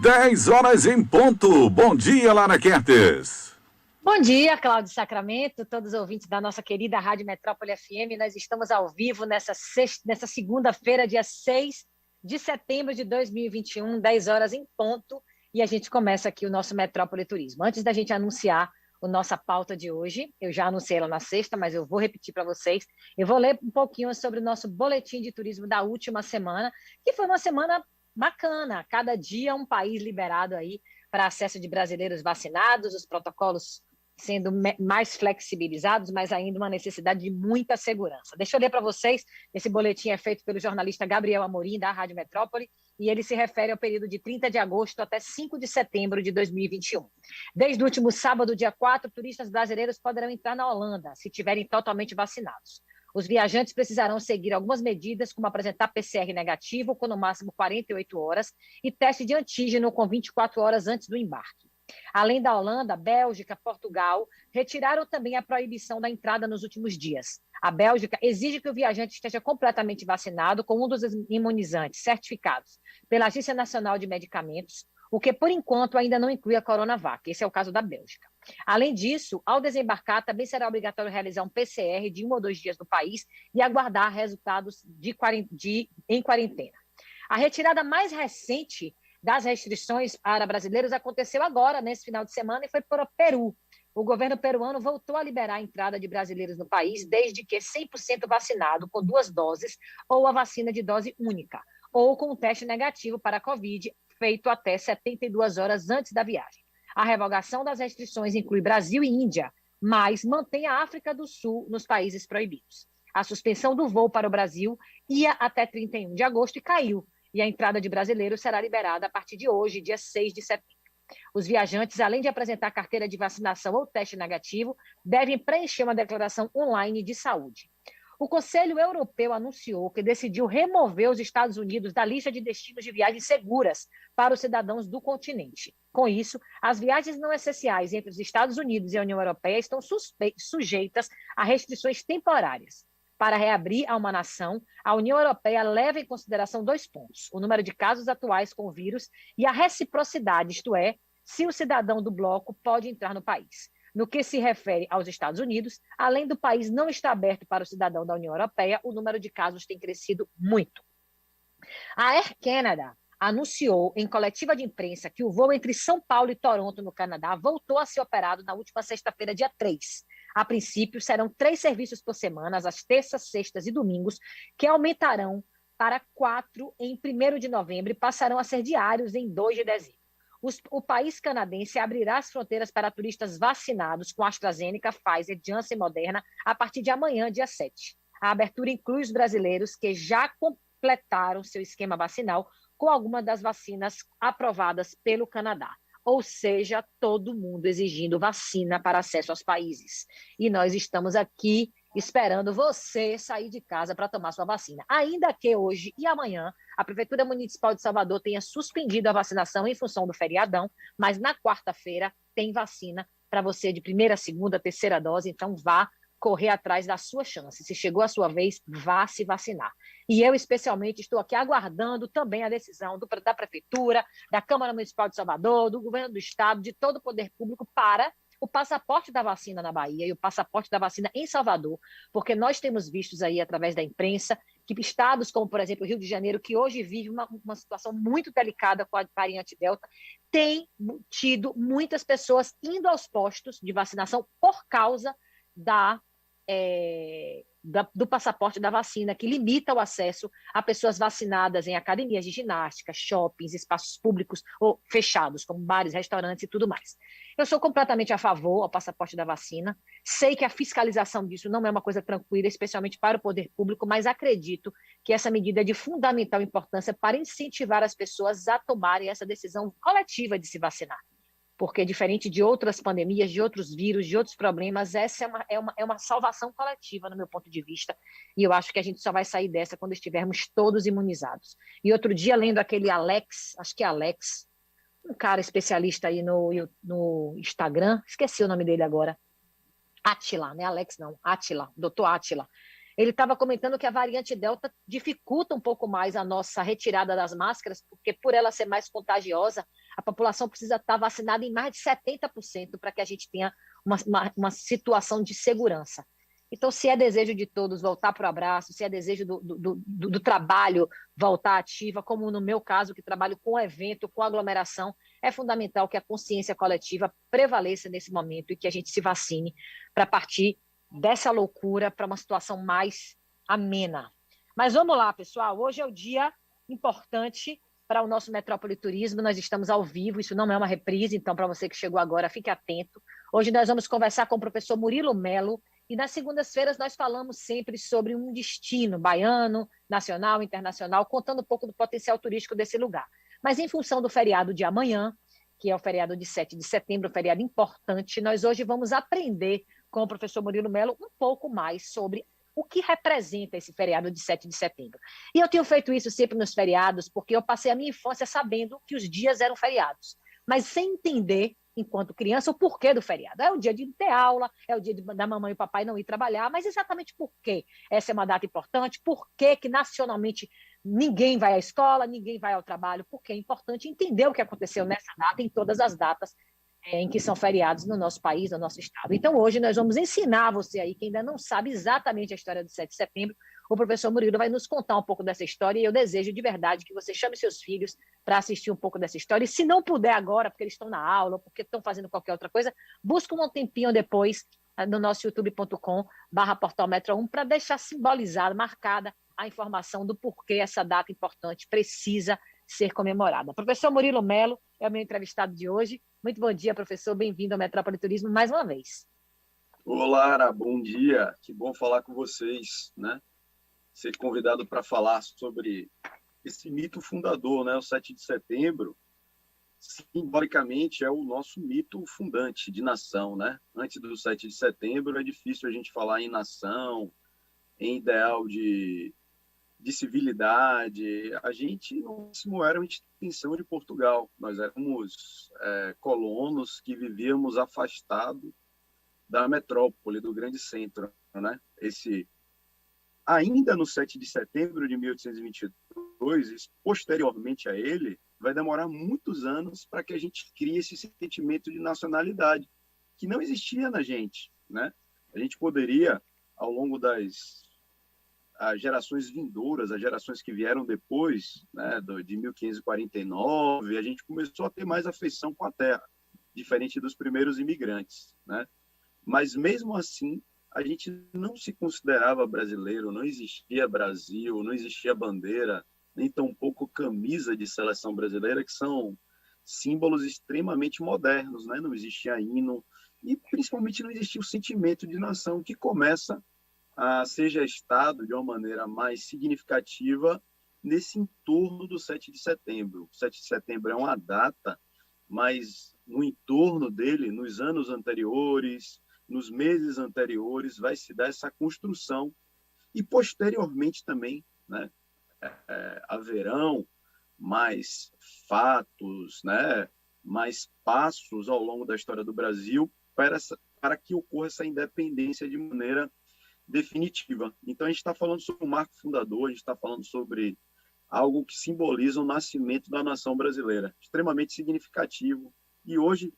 10 horas em ponto. Bom dia, Lara Kertes. Bom dia, Cláudio Sacramento, todos os ouvintes da nossa querida Rádio Metrópole FM. Nós estamos ao vivo nessa segunda-feira, dia 6 de setembro de 2021, 10 horas em ponto, e a gente começa aqui o nosso Metrópole Turismo. Antes da gente anunciar a nossa pauta de hoje, eu já anunciei ela na sexta, mas eu vou repetir para vocês. Eu vou ler um pouquinho sobre o nosso boletim de turismo da última semana, que foi uma semana bacana. Cada dia um país liberado aí para acesso de brasileiros vacinados, os protocolos sendo mais flexibilizados, mas ainda uma necessidade de muita segurança. Deixa eu ler para vocês, esse boletim é feito pelo jornalista Gabriel Amorim, da Rádio Metrópole, e ele se refere ao período de 30 de agosto até 5 de setembro de 2021. Desde o último sábado, dia 4, turistas brasileiros poderão entrar na Holanda, se tiverem totalmente vacinados. Os viajantes precisarão seguir algumas medidas, como apresentar PCR negativo, com no máximo 48 horas, e teste de antígeno com 24 horas antes do embarque. Além da Holanda, Bélgica, Portugal retiraram também a proibição da entrada nos últimos dias. A Bélgica exige que o viajante esteja completamente vacinado com um dos imunizantes certificados pela Agência Nacional de Medicamentos, o que, por enquanto, ainda não inclui a Coronavac. Esse é o caso da Bélgica. Além disso, ao desembarcar, também será obrigatório realizar um PCR de 1 ou 2 dias no país e aguardar resultados em quarentena. A retirada mais recente das restrições para brasileiros aconteceu agora, nesse final de semana, e foi para o Peru. O governo peruano voltou a liberar a entrada de brasileiros no país, desde que 100% vacinado com 2 doses ou a vacina de dose única, ou com um teste negativo para a Covid, feito até 72 horas antes da viagem. A revogação das restrições inclui Brasil e Índia, mas mantém a África do Sul nos países proibidos. A suspensão do voo para o Brasil ia até 31 de agosto e caiu, e a entrada de brasileiros será liberada a partir de hoje, dia 6 de setembro. Os viajantes, além de apresentar carteira de vacinação ou teste negativo, devem preencher uma declaração online de saúde. O Conselho Europeu anunciou que decidiu remover os Estados Unidos da lista de destinos de viagens seguras para os cidadãos do continente. Com isso, as viagens não essenciais entre os Estados Unidos e a União Europeia estão sujeitas a restrições temporárias. Para reabrir a uma nação, a União Europeia leva em consideração 2 pontos: o número de casos atuais com o vírus e a reciprocidade, isto é, se o cidadão do bloco pode entrar no país. No que se refere aos Estados Unidos, além do país não estar aberto para o cidadão da União Europeia, o número de casos tem crescido muito. A Air Canada anunciou em coletiva de imprensa que o voo entre São Paulo e Toronto, no Canadá, voltou a ser operado na última sexta-feira, dia 3. A princípio, serão 3 serviços por semana, às terças, sextas e domingos, que aumentarão para 4 em 1º de novembro e passarão a ser diários em 2 de dezembro. O país canadense abrirá as fronteiras para turistas vacinados com AstraZeneca, Pfizer, Janssen e Moderna a partir de amanhã, dia 7. A abertura inclui os brasileiros que já completaram seu esquema vacinal com alguma das vacinas aprovadas pelo Canadá. Ou seja, todo mundo exigindo vacina para acesso aos países. E nós estamos aqui esperando você sair de casa para tomar sua vacina. Ainda que hoje e amanhã a Prefeitura Municipal de Salvador tenha suspendido a vacinação em função do feriadão, mas na quarta-feira tem vacina para você de primeira, segunda, terceira dose, então vá correr atrás da sua chance. Se chegou a sua vez, vá se vacinar. E eu, especialmente, estou aqui aguardando também a decisão da Prefeitura, da Câmara Municipal de Salvador, do Governo do Estado, de todo o poder público para o passaporte da vacina na Bahia e o passaporte da vacina em Salvador, porque nós temos vistos aí, através da imprensa, que estados como, por exemplo, o Rio de Janeiro, que hoje vive uma situação muito delicada com a variante Delta, tem tido muitas pessoas indo aos postos de vacinação por causa do passaporte da vacina, que limita o acesso a pessoas vacinadas em academias de ginástica, shoppings, espaços públicos ou fechados, como bares, restaurantes e tudo mais. Eu sou completamente a favor ao passaporte da vacina. Sei que a fiscalização disso não é uma coisa tranquila, especialmente para o poder público, mas acredito que essa medida é de fundamental importância para incentivar as pessoas a tomarem essa decisão coletiva de se vacinar. Porque, diferente de outras pandemias, de outros vírus, de outros problemas, essa é uma salvação coletiva, no meu ponto de vista, e eu acho que a gente só vai sair dessa quando estivermos todos imunizados. E outro dia, lendo aquele Alex, acho que é Alex, um cara especialista aí no Instagram, esqueci o nome dele agora, Átila, não é Alex não, Átila, doutor Átila, ele estava comentando que a variante Delta dificulta um pouco mais a nossa retirada das máscaras, porque por ela ser mais contagiosa, a população precisa estar vacinada em mais de 70% para que a gente tenha uma situação de segurança. Então, se é desejo de todos voltar para o abraço, se é desejo do trabalho voltar ativa, como no meu caso, que trabalho com evento, com aglomeração, é fundamental que a consciência coletiva prevaleça nesse momento e que a gente se vacine para partir dessa loucura para uma situação mais amena. Mas vamos lá, pessoal. Hoje é o dia importante para o nosso Metrópole Turismo. Nós estamos ao vivo, isso não é uma reprise, então, para você que chegou agora, fique atento. Hoje nós vamos conversar com o professor Murilo Mello, e nas segundas-feiras nós falamos sempre sobre um destino baiano, nacional, internacional, contando um pouco do potencial turístico desse lugar. Mas em função do feriado de amanhã, que é o feriado de 7 de setembro, um feriado importante, nós hoje vamos aprender com o professor Murilo Mello um pouco mais sobre o que representa esse feriado de 7 de setembro. E eu tenho feito isso sempre nos feriados, porque eu passei a minha infância sabendo que os dias eram feriados, mas sem entender, enquanto criança, o porquê do feriado. É o dia de ter aula, é o dia da mamãe e o papai não ir trabalhar, mas exatamente por quê? Essa é uma data importante, por que nacionalmente ninguém vai à escola, ninguém vai ao trabalho, porque é importante entender o que aconteceu nessa data, em todas as datas em que são feriados no nosso país, no nosso estado. Então, hoje nós vamos ensinar você aí, que ainda não sabe exatamente a história do 7 de setembro, o professor Murilo vai nos contar um pouco dessa história e eu desejo de verdade que você chame seus filhos para assistir um pouco dessa história. E se não puder agora, porque eles estão na aula, ou porque estão fazendo qualquer outra coisa, busca um tempinho depois no nosso youtube.com/portalmetro1 para deixar simbolizada, marcada a informação do porquê essa data importante precisa ser comemorada. Professor Murilo Mello é o meu entrevistado de hoje. Muito bom dia, professor. Bem-vindo ao Metrópole Turismo mais uma vez. Olá, Ara, bom dia. Que bom falar com vocês, né? Ser convidado para falar sobre esse mito fundador, né? O 7 de setembro, simbolicamente, é o nosso mito fundante de nação, né? Antes do 7 de setembro, é difícil a gente falar em nação, em ideal de civilidade. A gente não era uma extensão de Portugal. Nós éramos colonos que vivíamos afastados da metrópole, do grande centro, né? Ainda no 7 de setembro de 1822, posteriormente a ele, vai demorar muitos anos para que a gente crie esse sentimento de nacionalidade, que não existia na gente, né? A gente poderia, ao longo das as gerações vindouras, as gerações que vieram depois, né, de 1549, a gente começou a ter mais afeição com a terra, diferente dos primeiros imigrantes, né? Mas mesmo assim, a gente não se considerava brasileiro, não existia Brasil, não existia bandeira, nem tampouco camisa de seleção brasileira, que são símbolos extremamente modernos, né? Não existia hino e principalmente não existia o sentimento de nação que começa a ser gestado de uma maneira mais significativa nesse entorno do 7 de setembro. O 7 de setembro é uma data, mas no entorno dele, nos anos anteriores, nos meses anteriores, vai se dar essa construção e posteriormente também, né, haverão mais fatos, né, mais passos ao longo da história do Brasil para que ocorra essa independência de maneira definitiva. Então, a gente está falando sobre o marco fundador, a gente está falando sobre algo que simboliza o nascimento da nação brasileira, extremamente significativo. E hoje,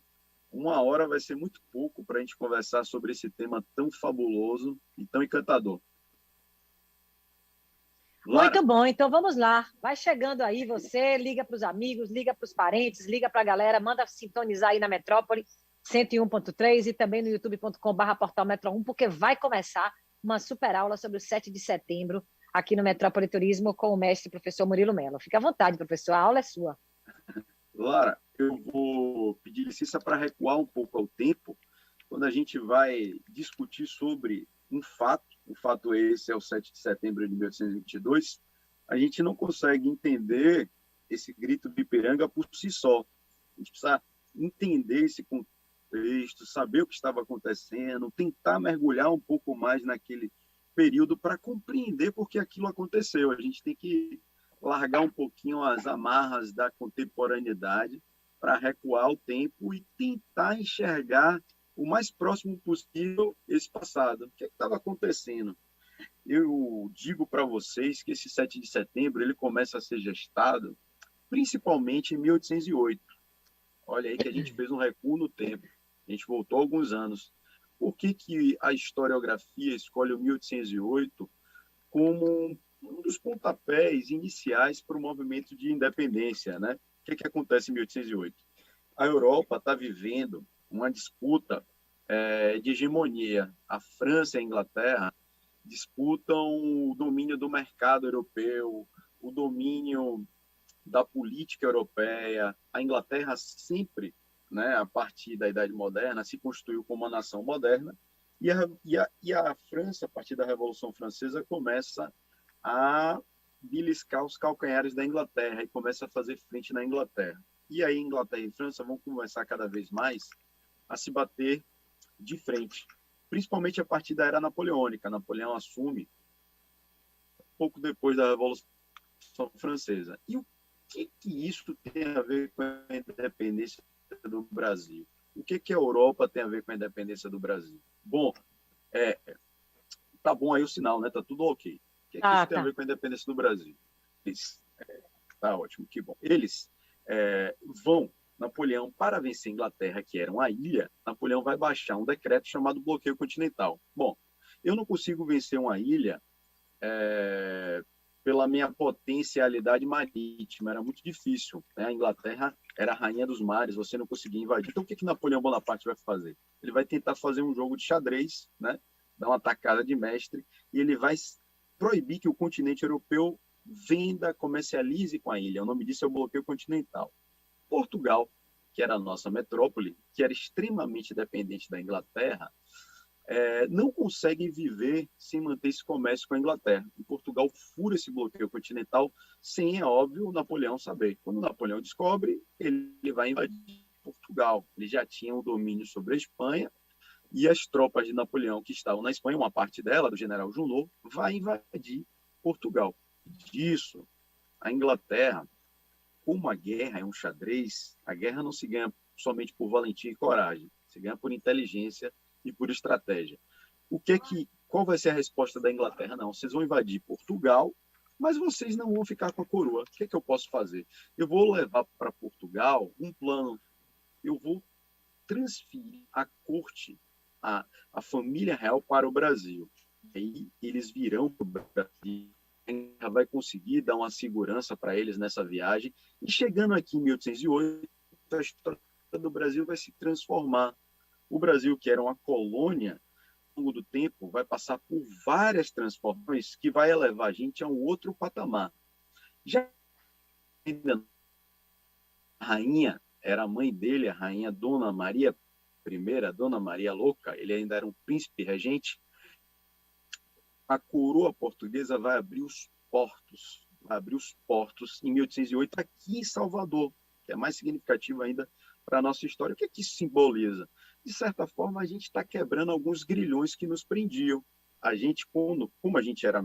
1 hora vai ser muito pouco para a gente conversar sobre esse tema tão fabuloso e tão encantador. Lara. Muito bom, então vamos lá. Vai chegando aí você, liga para os amigos, liga para os parentes, liga para a galera, manda sintonizar aí na Metrópole 101.3 e também no youtube.com/portalmetro1, porque vai começar uma super aula sobre o 7 de setembro aqui no Metrópole Turismo com o mestre professor Murilo Mello. Fique à vontade, professor, a aula é sua. Lara, eu vou pedir licença para recuar um pouco ao tempo, quando a gente vai discutir sobre um fato, o fato esse é o 7 de setembro de 1822, a gente não consegue entender esse grito de Ipiranga por si só. A gente precisa entender esse contexto, saber o que estava acontecendo, tentar mergulhar um pouco mais naquele período para compreender por que aquilo aconteceu. A gente tem que largar um pouquinho as amarras da contemporaneidade para recuar o tempo e tentar enxergar o mais próximo possível esse passado. O que estava acontecendo? eu digo para vocês que esse 7 de setembro ele começa a ser gestado principalmente em 1808. Olha aí que a gente fez um recuo no tempo. A gente voltou alguns anos. Por que a historiografia escolhe o 1808 como um dos pontapés iniciais para o movimento de independência, né? O que acontece em 1808? A Europa está vivendo uma disputa de hegemonia. A França e a Inglaterra disputam o domínio do mercado europeu, o domínio da política europeia. A Inglaterra sempre, né, a partir da Idade Moderna, se constituiu como uma nação moderna, e a França, a partir da Revolução Francesa, começa a beliscar os calcanhares da Inglaterra e começa a fazer frente na Inglaterra. E aí Inglaterra e França vão começar cada vez mais a se bater de frente, principalmente a partir da era napoleônica. Napoleão assume pouco depois da Revolução Francesa. E o que isso tem a ver com a independência do Brasil? O que a Europa tem a ver com a independência do Brasil? Bom, tá bom aí o sinal, né? Tá tudo ok. O que isso tem a ver com a independência do Brasil? Tá ótimo, que bom. Eles vão, Napoleão, para vencer a Inglaterra, que era uma ilha, Napoleão vai baixar um decreto chamado bloqueio continental. Bom, eu não consigo vencer uma ilha pela minha potencialidade marítima, era muito difícil, né? A Inglaterra era a rainha dos mares, você não conseguia invadir. Então, o que Napoleão Bonaparte vai fazer? Ele vai tentar fazer um jogo de xadrez, né? Dar uma tacada de mestre, e ele vai proibir que o continente europeu venda, comercialize com a ilha. O nome disso é o bloqueio continental. Portugal, que era a nossa metrópole, que era extremamente dependente da Inglaterra, não consegue viver sem manter esse comércio com a Inglaterra. E Portugal fura esse bloqueio continental sem, é óbvio, o Napoleão saber. Quando o Napoleão descobre, ele vai invadir Portugal. Ele já tinha o domínio sobre a Espanha, e as tropas de Napoleão que estavam na Espanha, uma parte dela, do general Junot, vai invadir Portugal. Disso, a Inglaterra, como a guerra é um xadrez, a guerra não se ganha somente por valentia e coragem, se ganha por inteligência e por estratégia. Qual vai ser a resposta da Inglaterra? Não, vocês vão invadir Portugal, mas vocês não vão ficar com a coroa. O que eu posso fazer? Eu vou levar para Portugal um plano, eu vou transferir a corte, a família real para o Brasil. Aí eles virão para o Brasil, vai conseguir dar uma segurança para eles nessa viagem, e chegando aqui em 1808, a história do Brasil vai se transformar. O Brasil, que era uma colônia, ao longo do tempo, vai passar por várias transformações que vai elevar a gente a um outro patamar. Já a rainha era a mãe dele, a rainha Dona Maria I, Dona Maria Louca, ele ainda era um príncipe regente. A coroa portuguesa vai abrir os portos em 1808 aqui em Salvador, que é mais significativo ainda para a nossa história. O que isso simboliza? De certa forma, a gente está quebrando alguns grilhões que nos prendiam. A gente, como a gente era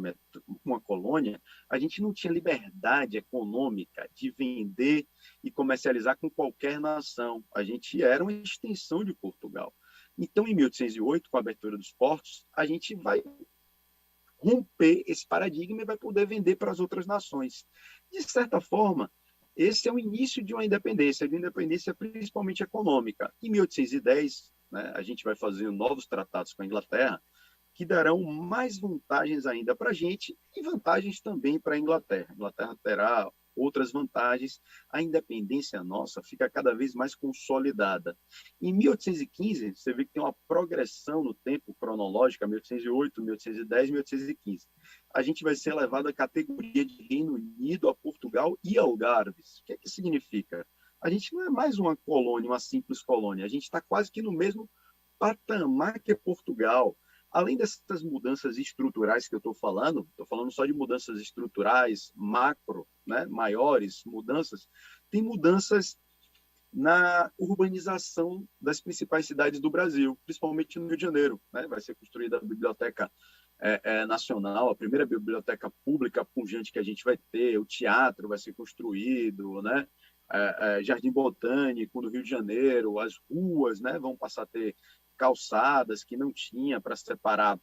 uma colônia, a gente não tinha liberdade econômica de vender e comercializar com qualquer nação. A gente era uma extensão de Portugal. Então, em 1808, com a abertura dos portos, a gente vai romper esse paradigma e vai poder vender para as outras nações. De certa forma, esse é o início de uma independência principalmente econômica. Em 1810, né, a gente vai fazer novos tratados com a Inglaterra, que darão mais vantagens ainda para a gente e vantagens também para a Inglaterra. A Inglaterra terá outras vantagens, a independência nossa fica cada vez mais consolidada. Em 1815, você vê que tem uma progressão no tempo cronológico, 1808, 1810, 1815. A gente vai ser elevado à categoria de Reino Unido, a Portugal e Algarves. O que significa? A gente não é mais uma colônia, uma simples colônia, a gente está quase que no mesmo patamar que Portugal. Além dessas mudanças estruturais que eu estou falando só de mudanças estruturais macro, né, maiores mudanças, tem mudanças na urbanização das principais cidades do Brasil, principalmente no Rio de Janeiro, né? Vai ser construída a Biblioteca Nacional, a primeira biblioteca pública pujante que a gente vai ter, o teatro vai ser construído, né? Jardim Botânico no Rio de Janeiro, as ruas, né, vão passar a ter calçadas que não tinha para separar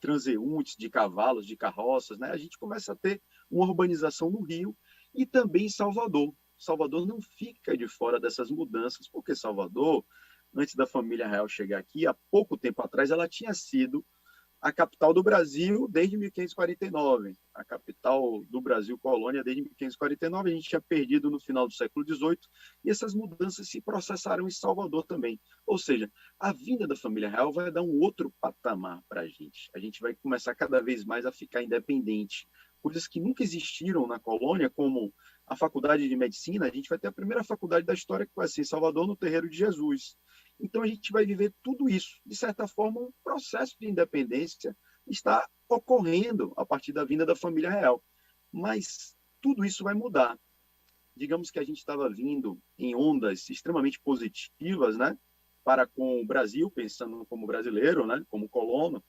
transeuntes, de cavalos, de carroças, né? A gente começa a ter uma urbanização no Rio e também em Salvador. Salvador não fica de fora dessas mudanças, porque Salvador, antes da família real chegar aqui, há pouco tempo atrás, ela tinha sido a capital do Brasil desde 1549. A capital do Brasil, colônia, desde 1549. A gente tinha perdido no final do século XVIII e essas mudanças se processaram em Salvador também. Ou seja, a vinda da família real vai dar um outro patamar para a gente. A gente vai começar cada vez mais a ficar independente. Coisas que nunca existiram na colônia, como a faculdade de medicina. A gente vai ter a primeira faculdade da história que vai ser em Salvador, no Terreiro de Jesus. Então, a gente vai viver tudo isso. De certa forma, um processo de independência está ocorrendo a partir da vinda da família real. Mas tudo isso vai mudar. Digamos que a gente estava vindo em ondas extremamente positivas, né, para com o Brasil, pensando como brasileiro, né, como colono.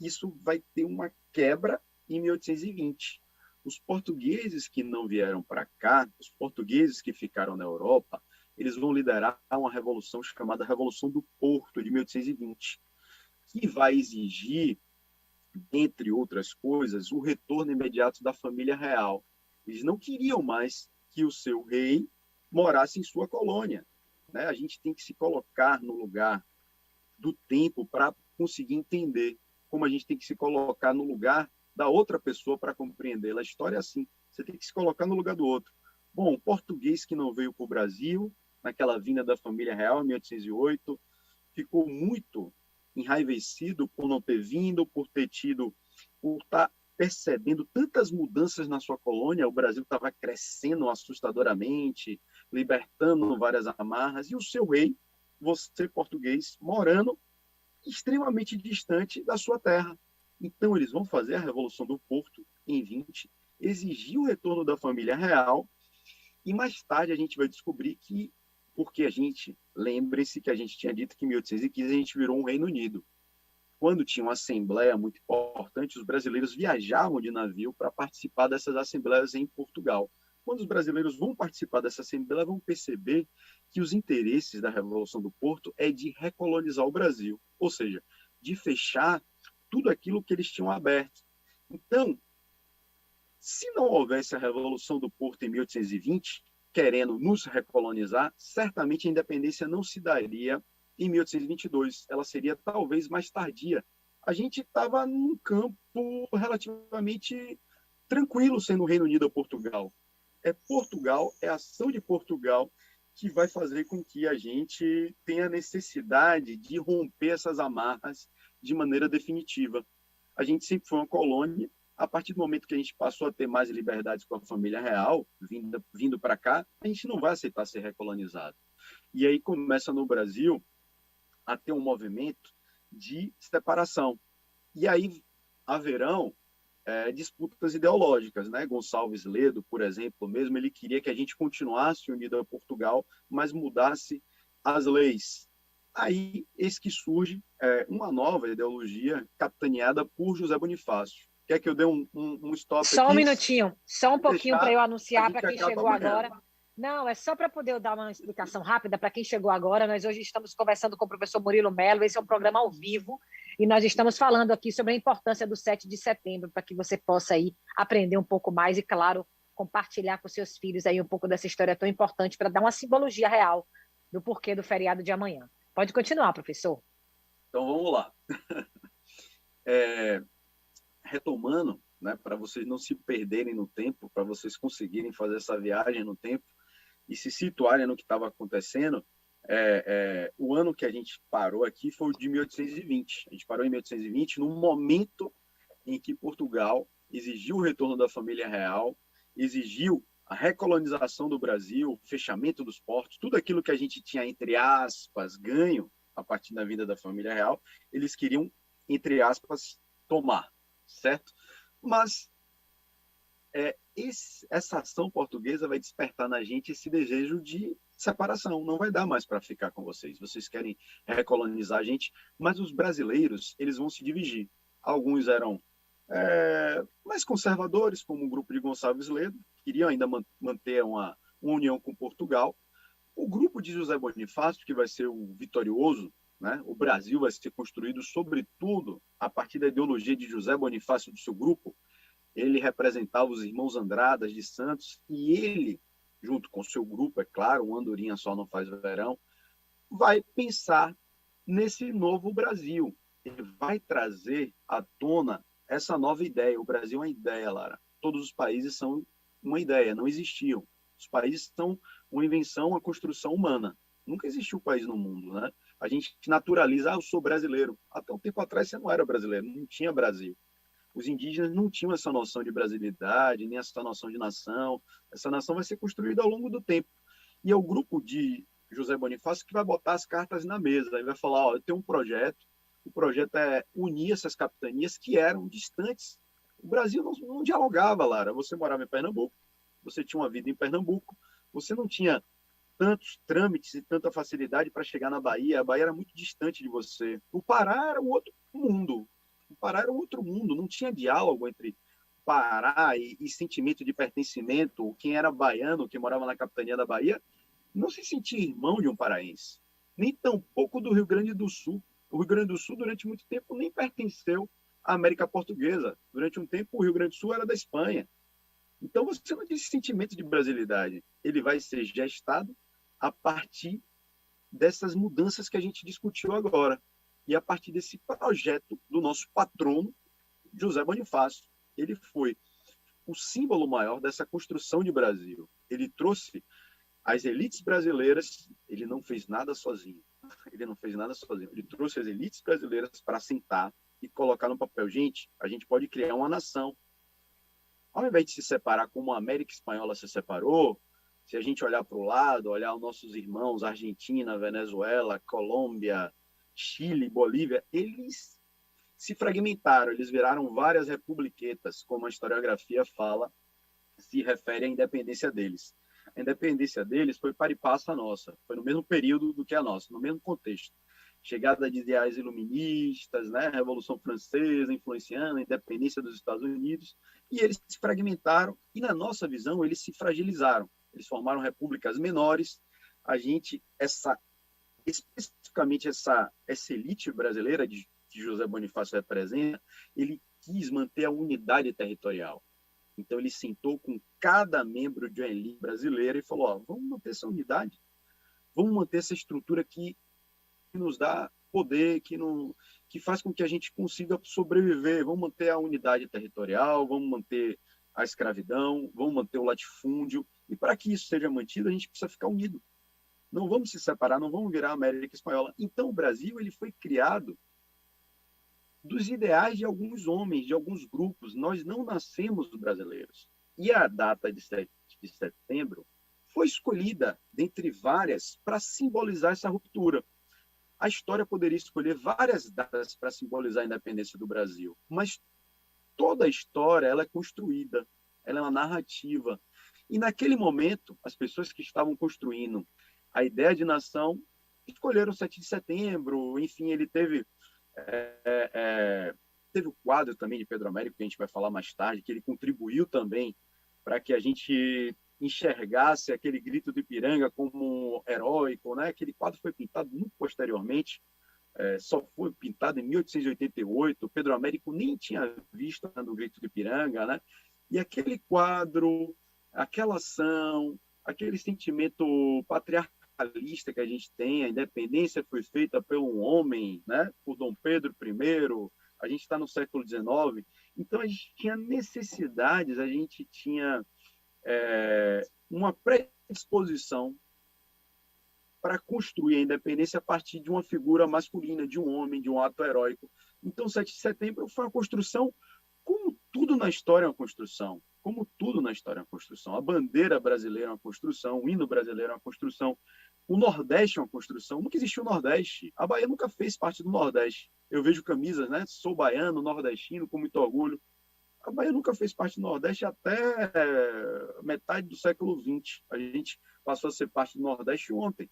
Isso vai ter uma quebra em 1820. Os portugueses que não vieram para cá, os portugueses que ficaram na Europa, eles vão liderar uma revolução chamada Revolução do Porto, de 1820, que vai exigir, entre outras coisas, o retorno imediato da família real. Eles não queriam mais que o seu rei morasse em sua colônia, né? A gente tem que se colocar no lugar do tempo para conseguir entender, como a gente tem que se colocar no lugar da outra pessoa para compreendê-la. A história é assim, você tem que se colocar no lugar do outro. Bom, o português que não veio para o Brasil, naquela vinda da família real, em 1808, ficou muito enraivecido por não ter vindo, por estar percebendo tantas mudanças na sua colônia. O Brasil estava crescendo assustadoramente, libertando várias amarras, e o seu rei, você português, morando extremamente distante da sua terra. Então, eles vão fazer a Revolução do Porto em 20, exigir o retorno da família real, e mais tarde a gente vai descobrir que, porque lembre-se que a gente tinha dito que em 1815 a gente virou um Reino Unido. Quando tinha uma assembleia muito importante, os brasileiros viajavam de navio para participar dessas assembleias em Portugal. Quando os brasileiros vão participar dessa assembleia, vão perceber que os interesses da Revolução do Porto é de recolonizar o Brasil, ou seja, de fechar tudo aquilo que eles tinham aberto. Então, se não houvesse a Revolução do Porto em 1820, querendo nos recolonizar, certamente a independência não se daria em 1822. Ela seria talvez mais tardia. A gente estava num campo relativamente tranquilo sendo o Reino Unido ou Portugal. Portugal, é a ação de Portugal que vai fazer com que a gente tenha necessidade de romper essas amarras de maneira definitiva. A gente sempre foi uma colônia. A partir do momento que a gente passou a ter mais liberdades com a família real, vindo para cá, a gente não vai aceitar ser recolonizado. E aí começa no Brasil a ter um movimento de separação. E aí haverão disputas ideológicas, né? Gonçalves Ledo, por exemplo, mesmo ele queria que a gente continuasse unido a Portugal, mas mudasse as leis. Aí, eis que surge uma nova ideologia capitaneada por José Bonifácio. Quer que eu dê um stop Só aqui? Um minutinho, só um pouquinho para eu anunciar para quem chegou amanhã. agora. Não, é só para poder dar uma explicação rápida para quem chegou agora. Nós hoje estamos conversando com o professor Murilo Mello. Esse é um programa ao vivo e nós estamos falando aqui sobre a importância do 7 de setembro para que você possa aí aprender um pouco mais e, claro, compartilhar com seus filhos aí um pouco dessa história tão importante para dar uma simbologia real do porquê do feriado de amanhã. Pode continuar, professor. Então, vamos lá. Retomando, né, para vocês não se perderem no tempo, para vocês conseguirem fazer essa viagem no tempo e se situarem no que estava acontecendo, o ano que a gente parou aqui foi o de 1820. A gente parou em 1820, num momento em que Portugal exigiu o retorno da família real, exigiu a recolonização do Brasil, o fechamento dos portos, tudo aquilo que a gente tinha, entre aspas, ganho a partir da vinda da família real, eles queriam, entre aspas, tomar, certo? Mas essa ação portuguesa vai despertar na gente esse desejo de separação. Não vai dar mais para ficar com vocês. Vocês querem recolonizar a gente, mas os brasileiros, eles vão se dividir. Alguns eram mais conservadores, como o grupo de Gonçalves Ledo, queriam ainda manter uma união com Portugal. O grupo de José Bonifácio, que vai ser o vitorioso né? O Brasil vai ser construído, sobretudo, a partir da ideologia de José Bonifácio do seu grupo. Ele representava os irmãos Andradas de Santos e ele, junto com o seu grupo, é claro, uma andorinha só não faz verão, vai pensar nesse novo Brasil. Ele vai trazer à tona essa nova ideia. O Brasil é uma ideia, Lara. Todos os países são uma ideia, não existiam. Os países são uma invenção, uma construção humana. Nunca existiu país no mundo, né? A gente naturaliza, eu sou brasileiro. Até um tempo atrás você não era brasileiro, não tinha Brasil. Os indígenas não tinham essa noção de brasilidade, nem essa noção de nação. Essa nação vai ser construída ao longo do tempo. E é o grupo de José Bonifácio que vai botar as cartas na mesa. Ele vai falar, ó, eu tenho um projeto, o projeto é unir essas capitanias que eram distantes. O Brasil não dialogava, Lara. Você morava em Pernambuco, você tinha uma vida em Pernambuco, você não tinha tantos trâmites e tanta facilidade para chegar na Bahia. A Bahia era muito distante de você. O Pará era um outro mundo. O Pará era um outro mundo. Não tinha diálogo entre Pará e sentimento de pertencimento. Quem era baiano, quem morava na capitania da Bahia, não se sentia irmão de um paraense. Nem tampouco do Rio Grande do Sul. O Rio Grande do Sul, durante muito tempo, nem pertenceu à América Portuguesa. Durante um tempo, o Rio Grande do Sul era da Espanha. Então, você não tem esse sentimento de brasilidade. Ele vai ser gestado a partir dessas mudanças que a gente discutiu agora. E a partir desse projeto do nosso patrono, José Bonifácio. Ele foi o símbolo maior dessa construção de Brasil. Ele trouxe as elites brasileiras, ele não fez nada sozinho. Ele não fez nada sozinho. Ele trouxe as elites brasileiras para sentar e colocar no papel. Gente, a gente pode criar uma nação. Ao invés de se separar como a América Espanhola se separou, se a gente olhar para o lado, olhar os nossos irmãos, Argentina, Venezuela, Colômbia, Chile, Bolívia, eles se fragmentaram, eles viraram várias republiquetas, como a historiografia fala, se refere à independência deles. A independência deles foi para e passa a nossa, foi no mesmo período do que a nossa, no mesmo contexto. Chegada de ideais iluministas, né? Revolução Francesa influenciando a independência dos Estados Unidos, e eles se fragmentaram, e na nossa visão, eles se fragilizaram. Eles formaram repúblicas menores. A gente, especificamente essa elite brasileira que José Bonifácio representa, ele quis manter a unidade territorial. Então, ele sentou com cada membro de uma elite brasileira e falou, ó, vamos manter essa unidade, vamos manter essa estrutura que nos dá poder, que faz com que a gente consiga sobreviver. Vamos manter a unidade territorial, vamos manter a escravidão, vamos manter o latifúndio. E para que isso seja mantido, a gente precisa ficar unido. Não vamos se separar, não vamos virar a América Espanhola. Então, o Brasil ele foi criado dos ideais de alguns homens, de alguns grupos. Nós não nascemos brasileiros. E a data de 7 de setembro foi escolhida, dentre várias, para simbolizar essa ruptura. A história poderia escolher várias datas para simbolizar a independência do Brasil, mas toda a história ela é construída, ela é uma narrativa. E naquele momento, as pessoas que estavam construindo a ideia de nação escolheram o 7 de setembro, enfim, ele teve o quadro também de Pedro Américo, que a gente vai falar mais tarde, que ele contribuiu também para que a gente enxergasse aquele grito do Ipiranga como heróico, né? Aquele quadro foi pintado muito posteriormente, só foi pintado em 1888, Pedro Américo nem tinha visto o grito do Ipiranga, né? E aquele quadro, aquela ação, aquele sentimento patriarcalista que a gente tem, a independência foi feita por um homem, né? Por Dom Pedro I, a gente está no século XIX, então a gente tinha necessidades, a gente tinha uma predisposição para construir a independência a partir de uma figura masculina, de um homem, de um ato heróico. Então, 7 de setembro foi uma construção, como tudo na história é uma construção, como tudo na história é uma construção. A bandeira brasileira é uma construção, o hino brasileiro é uma construção, o Nordeste é uma construção. Nunca existiu o Nordeste. A Bahia nunca fez parte do Nordeste. Eu vejo camisas, né? Sou baiano, nordestino, com muito orgulho. A Bahia nunca fez parte do Nordeste até metade do século XX. A gente passou a ser parte do Nordeste ontem.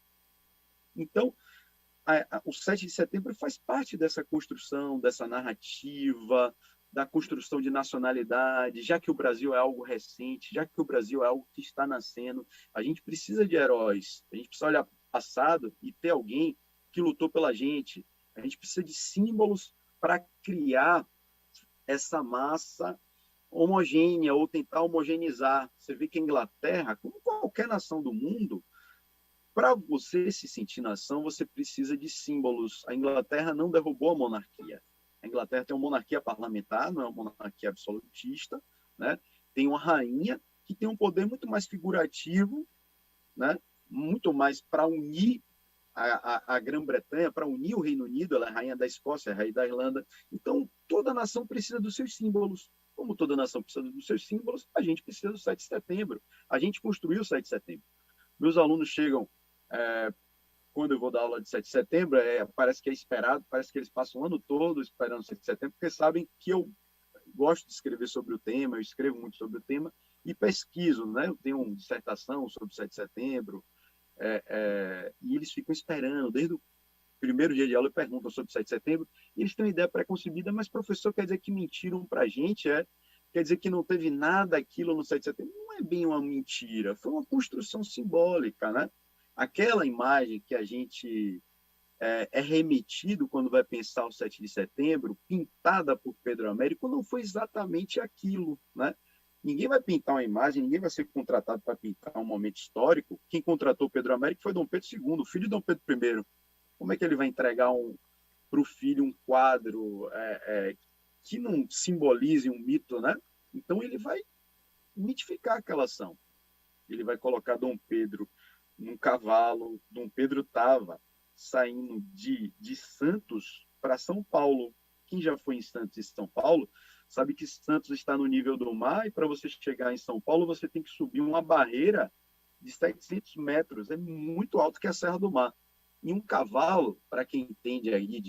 Então, o 7 de setembro faz parte dessa construção, dessa narrativa, da construção de nacionalidade, já que o Brasil é algo recente, já que o Brasil é algo que está nascendo, a gente precisa de heróis, a gente precisa olhar para o passado e ter alguém que lutou pela gente. A gente precisa de símbolos para criar essa massa homogênea ou tentar homogeneizar. Você vê que a Inglaterra, como qualquer nação do mundo, para você se sentir nação, você precisa de símbolos. A Inglaterra não derrubou a monarquia. A Inglaterra tem uma monarquia parlamentar, não é uma monarquia absolutista, né? Tem uma rainha que tem um poder muito mais figurativo, né? Muito mais para unir a Grã-Bretanha, para unir o Reino Unido. Ela é rainha da Escócia, rainha da Irlanda. Então, toda nação precisa dos seus símbolos. Como toda nação precisa dos seus símbolos, a gente precisa do 7 de setembro. A gente construiu o 7 de setembro. Meus alunos chegam, quando eu vou dar aula de 7 de setembro, parece que é esperado, parece que eles passam o ano todo esperando o 7 de setembro, porque sabem que eu gosto de escrever sobre o tema, eu escrevo muito sobre o tema e pesquiso, né? Eu tenho uma dissertação sobre o 7 de setembro, e eles ficam esperando, desde o primeiro dia de aula eu pergunto sobre o 7 de setembro, e eles têm uma ideia pré-concebida, mas professor, quer dizer que mentiram para a gente, quer dizer que não teve nada aquilo no 7 de setembro? Não é bem uma mentira, foi uma construção simbólica, né? Aquela imagem que a gente é remetido quando vai pensar o 7 de setembro, pintada por Pedro Américo, não foi exatamente aquilo, né? Ninguém vai pintar uma imagem, ninguém vai ser contratado para pintar um momento histórico. Quem contratou Pedro Américo foi Dom Pedro II, filho de Dom Pedro I. Como é que ele vai entregar para o filho um quadro que não simbolize um mito, né? Então ele vai mitificar aquela ação. Ele vai colocar Dom Pedro num cavalo. Dom Pedro estava saindo de Santos para São Paulo. Quem já foi em Santos e São Paulo sabe que Santos está no nível do mar, e para você chegar em São Paulo você tem que subir uma barreira de 700 metros. É muito alto, que é a Serra do Mar. E um cavalo, para quem entende aí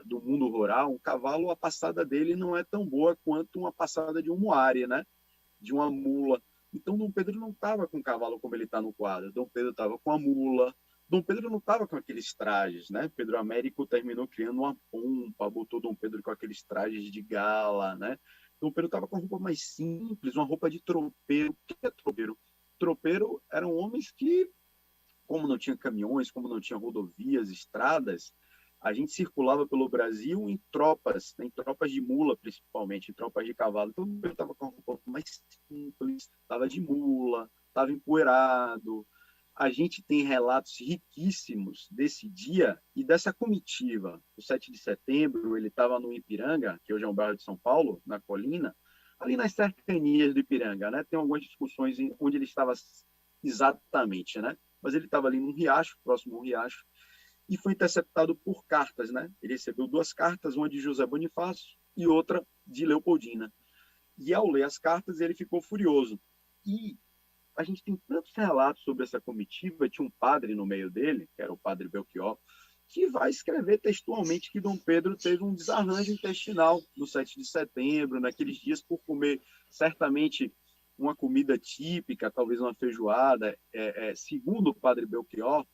do mundo rural, um cavalo, a passada dele não é tão boa quanto uma passada de um muari, né? De uma mula. Então, Dom Pedro não estava com o cavalo como ele está no quadro. Dom Pedro estava com a mula. Dom Pedro não estava com aqueles trajes, né? Pedro Américo terminou criando uma pompa, botou Dom Pedro com aqueles trajes de gala, né? Dom Pedro estava com uma roupa mais simples, uma roupa de tropeiro. O que é tropeiro? Tropeiro eram homens que, como não tinha caminhões, como não tinha rodovias, estradas, a gente circulava pelo Brasil em tropas de mula, principalmente, em tropas de cavalo. Então, eu estava com uma roupa mais simples, estava de mula, estava empoeirado. A gente tem relatos riquíssimos desse dia e dessa comitiva. O 7 de setembro, ele estava no Ipiranga, que hoje é um bairro de São Paulo, na Colina, ali nas cercanias do Ipiranga, né? Tem algumas discussões onde ele estava exatamente, né? Mas ele estava ali num riacho, próximo a um riacho, e foi interceptado por cartas, né? Ele recebeu 2 cartas, uma de José Bonifácio e outra de Leopoldina. E ao ler as cartas, ele ficou furioso. E a gente tem tantos relatos sobre essa comitiva. Tinha um padre no meio dele, que era o padre Belchior, que vai escrever textualmente que Dom Pedro teve um desarranjo intestinal no 7 de setembro, naqueles dias, por comer certamente uma comida típica, talvez uma feijoada. Segundo o padre Belchior,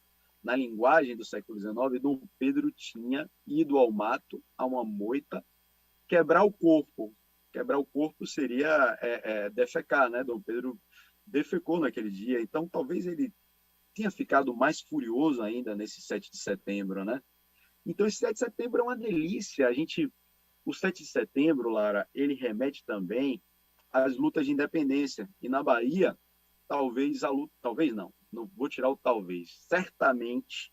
na linguagem do século XIX, Dom Pedro tinha ido ao mato, a uma moita, quebrar o corpo. Quebrar o corpo seria defecar, né? Dom Pedro defecou naquele dia, então talvez ele tenha ficado mais furioso ainda nesse 7 de setembro, né? Então esse 7 de setembro é uma delícia. O 7 de setembro, Lara, ele remete também às lutas de independência. E na Bahia, talvez não vou tirar o talvez, certamente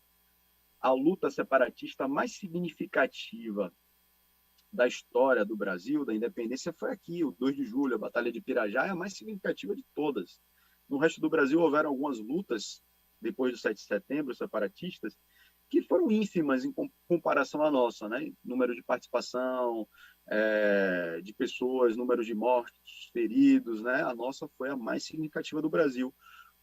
a luta separatista mais significativa da história do Brasil, da independência, foi aqui, o 2 de julho, a Batalha de Pirajá é a mais significativa de todas. No resto do Brasil houveram algumas lutas, depois do 7 de setembro, separatistas, que foram ínfimas em comparação à nossa, né? Número de participação, de pessoas, número de mortos, feridos, né? A nossa foi a mais significativa do Brasil.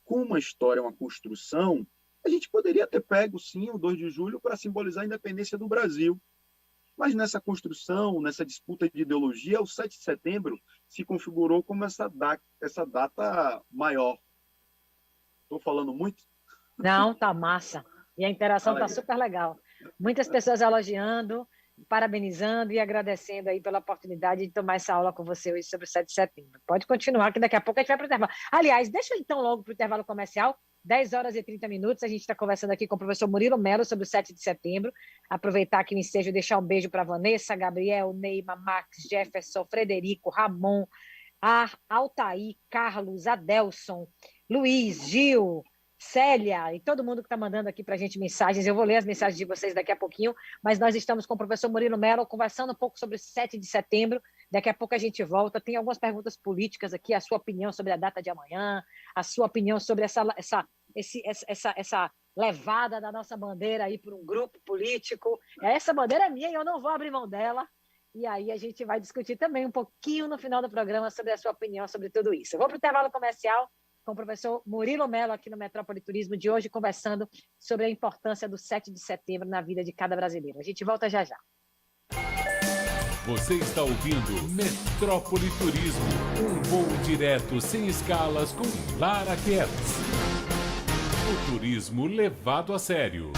Com uma história, uma construção, a gente poderia ter pego, sim, o 2 de julho para simbolizar a independência do Brasil. Mas nessa construção, nessa disputa de ideologia, o 7 de setembro se configurou como essa data maior. Estou falando muito? Não, tá massa. E a interação tá super legal. Muitas pessoas elogiando, parabenizando e agradecendo aí pela oportunidade de tomar essa aula com você hoje sobre o 7 de setembro. Pode continuar, que daqui a pouco a gente vai para o intervalo. Aliás, deixa eu então logo para o intervalo comercial, 10 horas e 30 minutos. A gente está conversando aqui com o professor Murilo Mello sobre o 7 de setembro. Aproveitar aqui o ensejo e deixar um beijo para Vanessa, Gabriel, Neima, Max, Jefferson, Frederico, Ramon, Altair, Carlos, Adelson, Luiz, Gil, Célia e todo mundo que está mandando aqui para a gente mensagens. Eu vou ler as mensagens de vocês daqui a pouquinho, mas nós estamos com o professor Murilo Mello conversando um pouco sobre o 7 de setembro. Daqui a pouco a gente volta. Tem algumas perguntas políticas aqui, a sua opinião sobre a data de amanhã, a sua opinião sobre essa levada da nossa bandeira aí por um grupo político. Essa bandeira é minha e eu não vou abrir mão dela. E aí a gente vai discutir também um pouquinho no final do programa sobre a sua opinião sobre tudo isso. Eu vou para o intervalo comercial com o professor Murilo Mello aqui no Metrópole Turismo de hoje, conversando sobre a importância do 7 de setembro na vida de cada brasileiro. A gente volta já já. Você está ouvindo Metrópole Turismo, um voo direto sem escalas com Lara Kertz. O turismo levado a sério.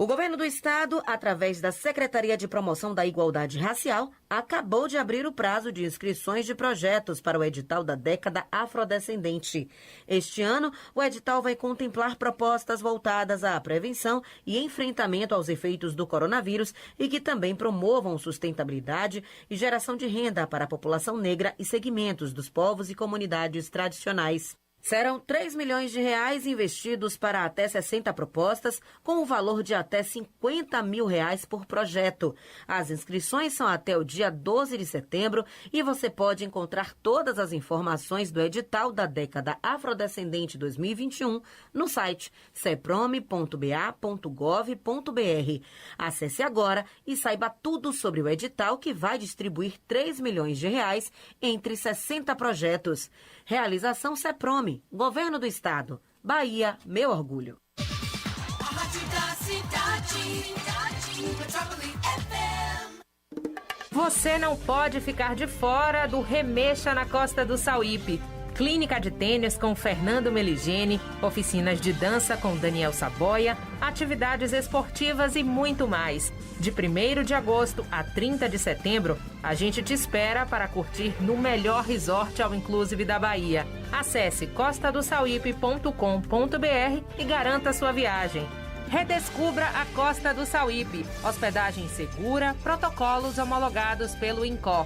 O governo do estado, através da Secretaria de Promoção da Igualdade Racial, acabou de abrir o prazo de inscrições de projetos para o edital da década afrodescendente. Este ano, o edital vai contemplar propostas voltadas à prevenção e enfrentamento aos efeitos do coronavírus e que também promovam sustentabilidade e geração de renda para a população negra e segmentos dos povos e comunidades tradicionais. Serão 3 milhões de reais investidos para até 60 propostas, com o valor de até 50 mil reais por projeto. As inscrições são até o dia 12 de setembro e você pode encontrar todas as informações do edital da década afrodescendente 2021 no site ceprome.ba.gov.br. Acesse agora e saiba tudo sobre o edital que vai distribuir 3 milhões de reais entre 60 projetos. Realização Ceprome, Governo do Estado. Bahia, meu orgulho. A rádio da cidade, Metrópole FM. Você não pode ficar de fora do Remexa na Costa do Sauípe. Clínica de tênis com Fernando Meligeni, oficinas de dança com Daniel Saboia, atividades esportivas e muito mais. De 1º de agosto a 30 de setembro, a gente te espera para curtir no melhor resort all inclusive da Bahia. Acesse costadosauípe.com.br e garanta sua viagem. Redescubra a Costa do Sauípe. Hospedagem segura, protocolos homologados pelo INCOR.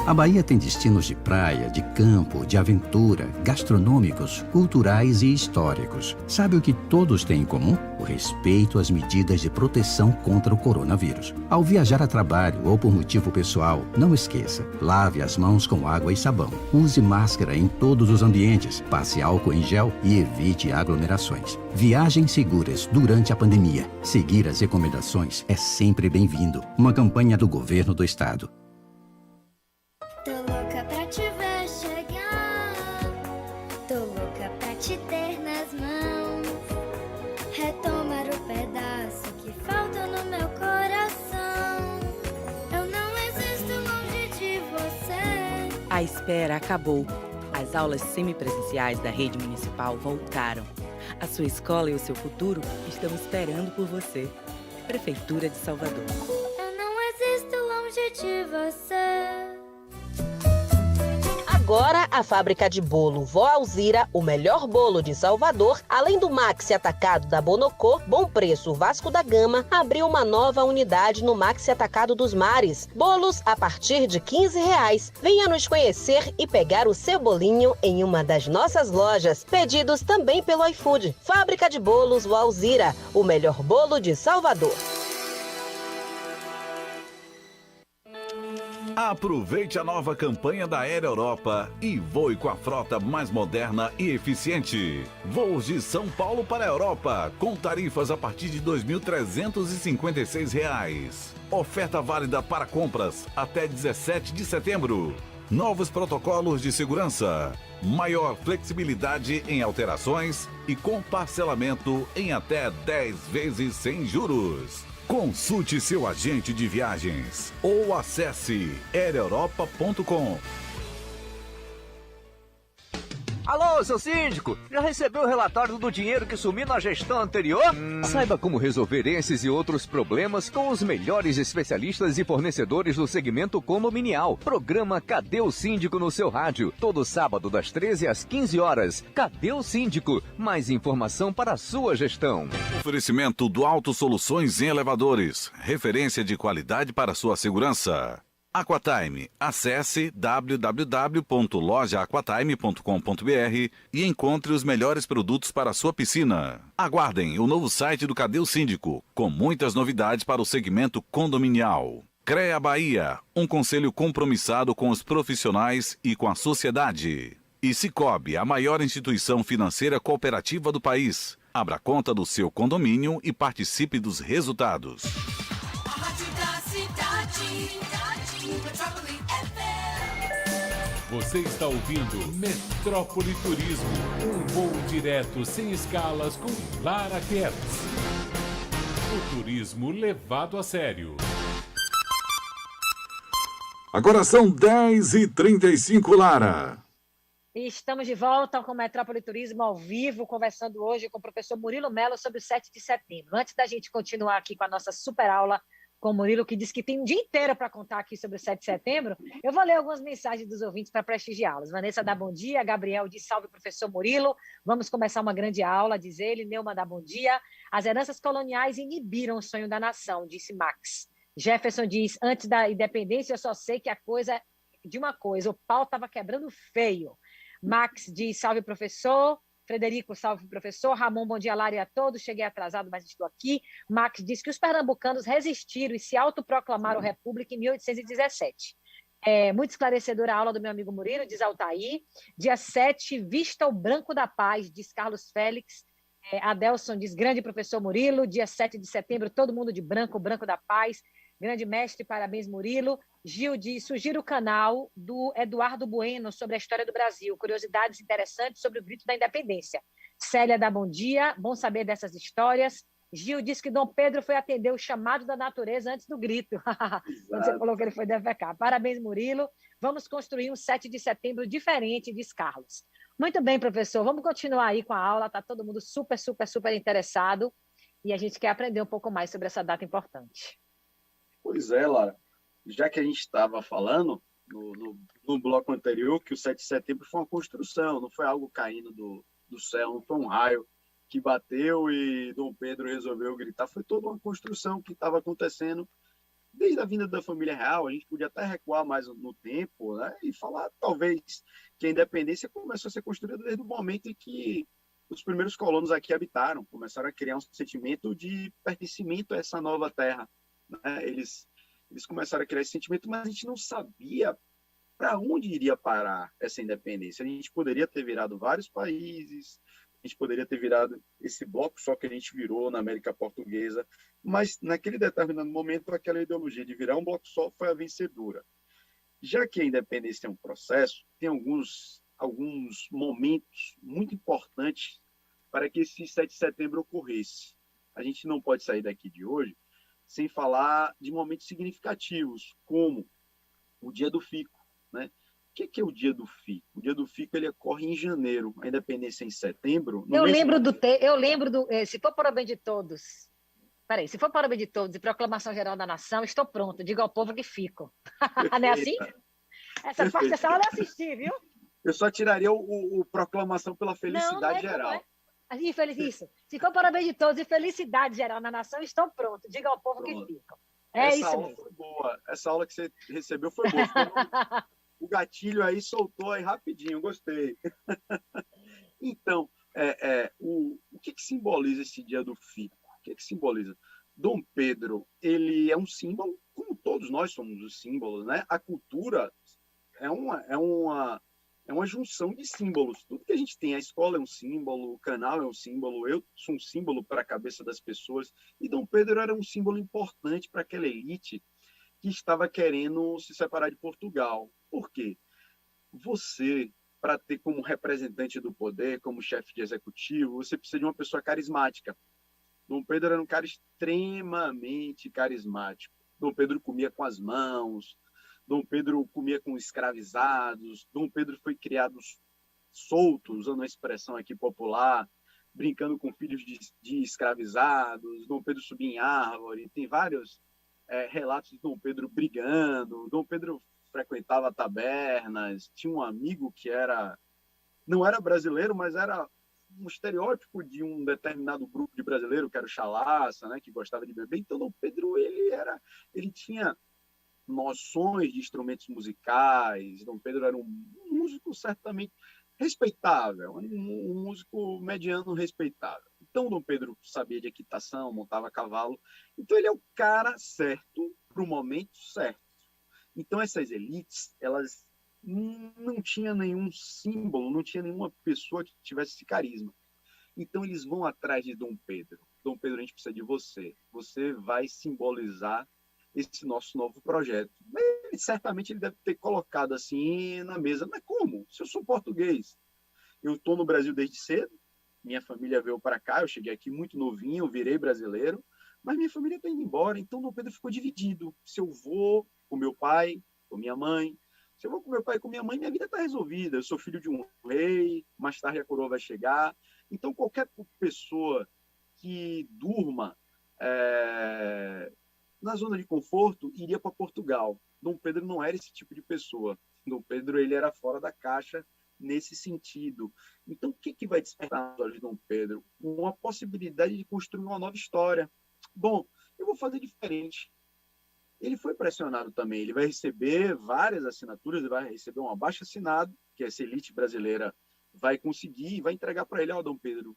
A Bahia tem destinos de praia, de campo, de aventura, gastronômicos, culturais e históricos. Sabe o que todos têm em comum? O respeito às medidas de proteção contra o coronavírus. Ao viajar a trabalho ou por motivo pessoal, não esqueça, lave as mãos com água e sabão. Use máscara em todos os ambientes, passe álcool em gel e evite aglomerações. Viagens seguras durante a pandemia. Seguir as recomendações é sempre bem-vindo. Uma campanha do Governo do Estado. Tô louca pra te ver chegar, tô louca pra te ter nas mãos, retomar o pedaço que falta no meu coração. Eu não existo longe de você. A espera acabou. As aulas semipresenciais da rede municipal voltaram. A sua escola e o seu futuro estão esperando por você. Prefeitura de Salvador. Eu não existo longe de você. Agora, a fábrica de bolo Vó Alzira, o melhor bolo de Salvador, além do Maxi Atacado da Bonocô, Bom Preço Vasco da Gama, abriu uma nova unidade no Maxi Atacado dos Mares. Bolos a partir de R$15. Venha nos conhecer e pegar o seu bolinho em uma das nossas lojas. Pedidos também pelo iFood. Fábrica de bolos Vó Alzira, o melhor bolo de Salvador. Aproveite a nova campanha da Air Europa e voe com a frota mais moderna e eficiente. Voos de São Paulo para a Europa, com tarifas a partir de R$ 2.356. Oferta válida para compras até 17 de setembro. Novos protocolos de segurança. Maior flexibilidade em alterações e com parcelamento em até 10 vezes sem juros. Consulte seu agente de viagens ou acesse aereuropa.com. Alô, seu síndico, já recebeu o relatório do dinheiro que sumiu na gestão anterior? Saiba como resolver esses e outros problemas com os melhores especialistas e fornecedores do segmento condominial. Programa Cadê o Síndico no seu rádio, todo sábado das 13 às 15 horas. Cadê o Síndico? Mais informação para a sua gestão. Oferecimento do Auto Soluções em Elevadores. Referência de qualidade para sua segurança. Aquatime. Acesse www.lojaaquatime.com.br e encontre os melhores produtos para a sua piscina. Aguardem o novo site do Cadê o Síndico, com muitas novidades para o segmento condominial. CREA Bahia, um conselho compromissado com os profissionais e com a sociedade. E Sicoob, a maior instituição financeira cooperativa do país. Abra conta do seu condomínio e participe dos resultados. A rádio da cidade. Metrópole FM. Você está ouvindo Metrópole Turismo, um voo direto sem escalas com Lara Kertz. O turismo levado a sério. Agora são 10h35, Lara. E estamos de volta com o Metrópole Turismo ao vivo, conversando hoje com o professor Murilo Mello sobre o 7 de setembro. Antes da gente continuar aqui com a nossa super aula com o Murilo, que disse que tem um dia inteiro para contar aqui sobre o 7 de setembro, eu vou ler algumas mensagens dos ouvintes para prestigiá-los. Vanessa dá bom dia, Gabriel diz salve, professor Murilo, vamos começar uma grande aula, diz ele. Neuma dá bom dia. As heranças coloniais inibiram o sonho da nação, disse Max. Jefferson diz, antes da independência eu só sei que a coisa de uma coisa, o pau estava quebrando feio. Max diz salve, professor. Frederico, salve, professor. Ramon, bom dia, Lara, e a todos. Cheguei atrasado, mas estou aqui. Max diz que os pernambucanos resistiram e se autoproclamaram república em 1817. Muito esclarecedora a aula do meu amigo Murilo, diz Altair. Dia 7, vista o branco da paz, diz Carlos Félix. Adelson diz, grande professor Murilo. Dia 7 de setembro, todo mundo de branco, branco da paz. Grande mestre, parabéns, Murilo. Gil diz, sugiro o canal do Eduardo Bueno sobre a história do Brasil, curiosidades interessantes sobre o grito da independência. Célia dá bom dia, bom saber dessas histórias. Gil diz que Dom Pedro foi atender o chamado da natureza antes do grito. Quando você falou que ele foi defecar. Parabéns, Murilo. Vamos construir um 7 de setembro diferente, diz Carlos. Muito bem, professor, vamos continuar aí com a aula, está todo mundo super, super, super interessado e a gente quer aprender um pouco mais sobre essa data importante. Pois é, Lara. Já que a gente estava falando no bloco anterior que o 7 de setembro foi uma construção, não foi algo caindo do céu, não foi um raio que bateu e Dom Pedro resolveu gritar. Foi toda uma construção que estava acontecendo desde a vinda da família real. A gente podia até recuar mais no tempo, né? E falar, talvez, que a independência começou a ser construída desde o momento em que os primeiros colonos aqui habitaram, começaram a criar um sentimento de pertencimento a essa nova terra, né? Eles começaram a criar esse sentimento, mas a gente não sabia para onde iria parar essa independência. A gente poderia ter virado vários países, a gente poderia ter virado esse bloco só que a gente virou na América Portuguesa, mas naquele determinado momento aquela ideologia de virar um bloco só foi a vencedora. Já que a independência é um processo, tem alguns momentos muito importantes para que esse 7 de setembro ocorresse. A gente não pode sair daqui de hoje sem falar de momentos significativos, como o Dia do Fico, né? O que é o Dia do Fico? O Dia do Fico ele ocorre em janeiro, a independência em setembro. Eu lembro do se for para o bem de todos. Peraí, se for para o bem de todos e proclamação geral da nação, estou pronto. Diga ao povo que fico. Não é assim? Essa parte dessa aula eu assisti, viu? Eu só tiraria o proclamação pela felicidade geral. Isso. Se for para o bem de todos e felicidade geral na nação, estou pronto. Diga ao povo que fico. Essa aula foi boa. Essa aula que você recebeu foi boa. O gatilho aí soltou aí rapidinho, gostei. Então, o que simboliza esse Dia do Fico? O que simboliza? Dom Pedro, ele é um símbolo, como todos nós somos os símbolos, né? A cultura é uma junção de símbolos. Tudo que a gente tem, a escola é um símbolo, o canal é um símbolo, eu sou um símbolo para a cabeça das pessoas. E Dom Pedro era um símbolo importante para aquela elite que estava querendo se separar de Portugal. Por quê? Você, para ter como representante do poder, como chefe de executivo, você precisa de uma pessoa carismática. Dom Pedro era um cara extremamente carismático. Dom Pedro comia com as mãos, Dom Pedro comia com escravizados, Dom Pedro foi criado solto, usando a expressão aqui popular, brincando com filhos de escravizados, Dom Pedro subia em árvore, tem vários relatos de Dom Pedro brigando, Dom Pedro frequentava tabernas, tinha um amigo que não era brasileiro, mas era um estereótipo de um determinado grupo de brasileiro, que era o chalaça, né, que gostava de beber. Então, Dom Pedro, ele tinha noções de instrumentos musicais. Dom Pedro era um músico certamente respeitável, um músico mediano respeitável. Então, Dom Pedro sabia de equitação, montava cavalo. Então, ele é o cara certo para o momento certo. Então, essas elites, elas não tinham nenhum símbolo, não tinha nenhuma pessoa que tivesse esse carisma. Então, eles vão atrás de Dom Pedro. Dom Pedro, a gente precisa de você. Você vai simbolizar esse nosso novo projeto. Certamente ele deve ter colocado assim na mesa. Mas como? Se eu sou português, eu estou no Brasil desde cedo, minha família veio para cá, eu cheguei aqui muito novinho, virei brasileiro, mas minha família está indo embora. Então, Dom Pedro ficou dividido. Se eu vou com meu pai, com minha mãe, se eu vou com meu pai e com minha mãe, minha vida está resolvida. Eu sou filho de um rei, mais tarde a coroa vai chegar. Então, qualquer pessoa que durma na zona de conforto iria para Portugal. Dom Pedro não era esse tipo de pessoa. Dom Pedro, ele era fora da caixa nesse sentido. Então, o que vai despertar nos olhos de Dom Pedro? Uma possibilidade de construir uma nova história. Bom, eu vou fazer diferente. Ele foi pressionado também. Ele vai receber várias assinaturas, ele vai receber um abaixo-assinado, que essa elite brasileira vai conseguir e vai entregar para ele: ó, Dom Pedro,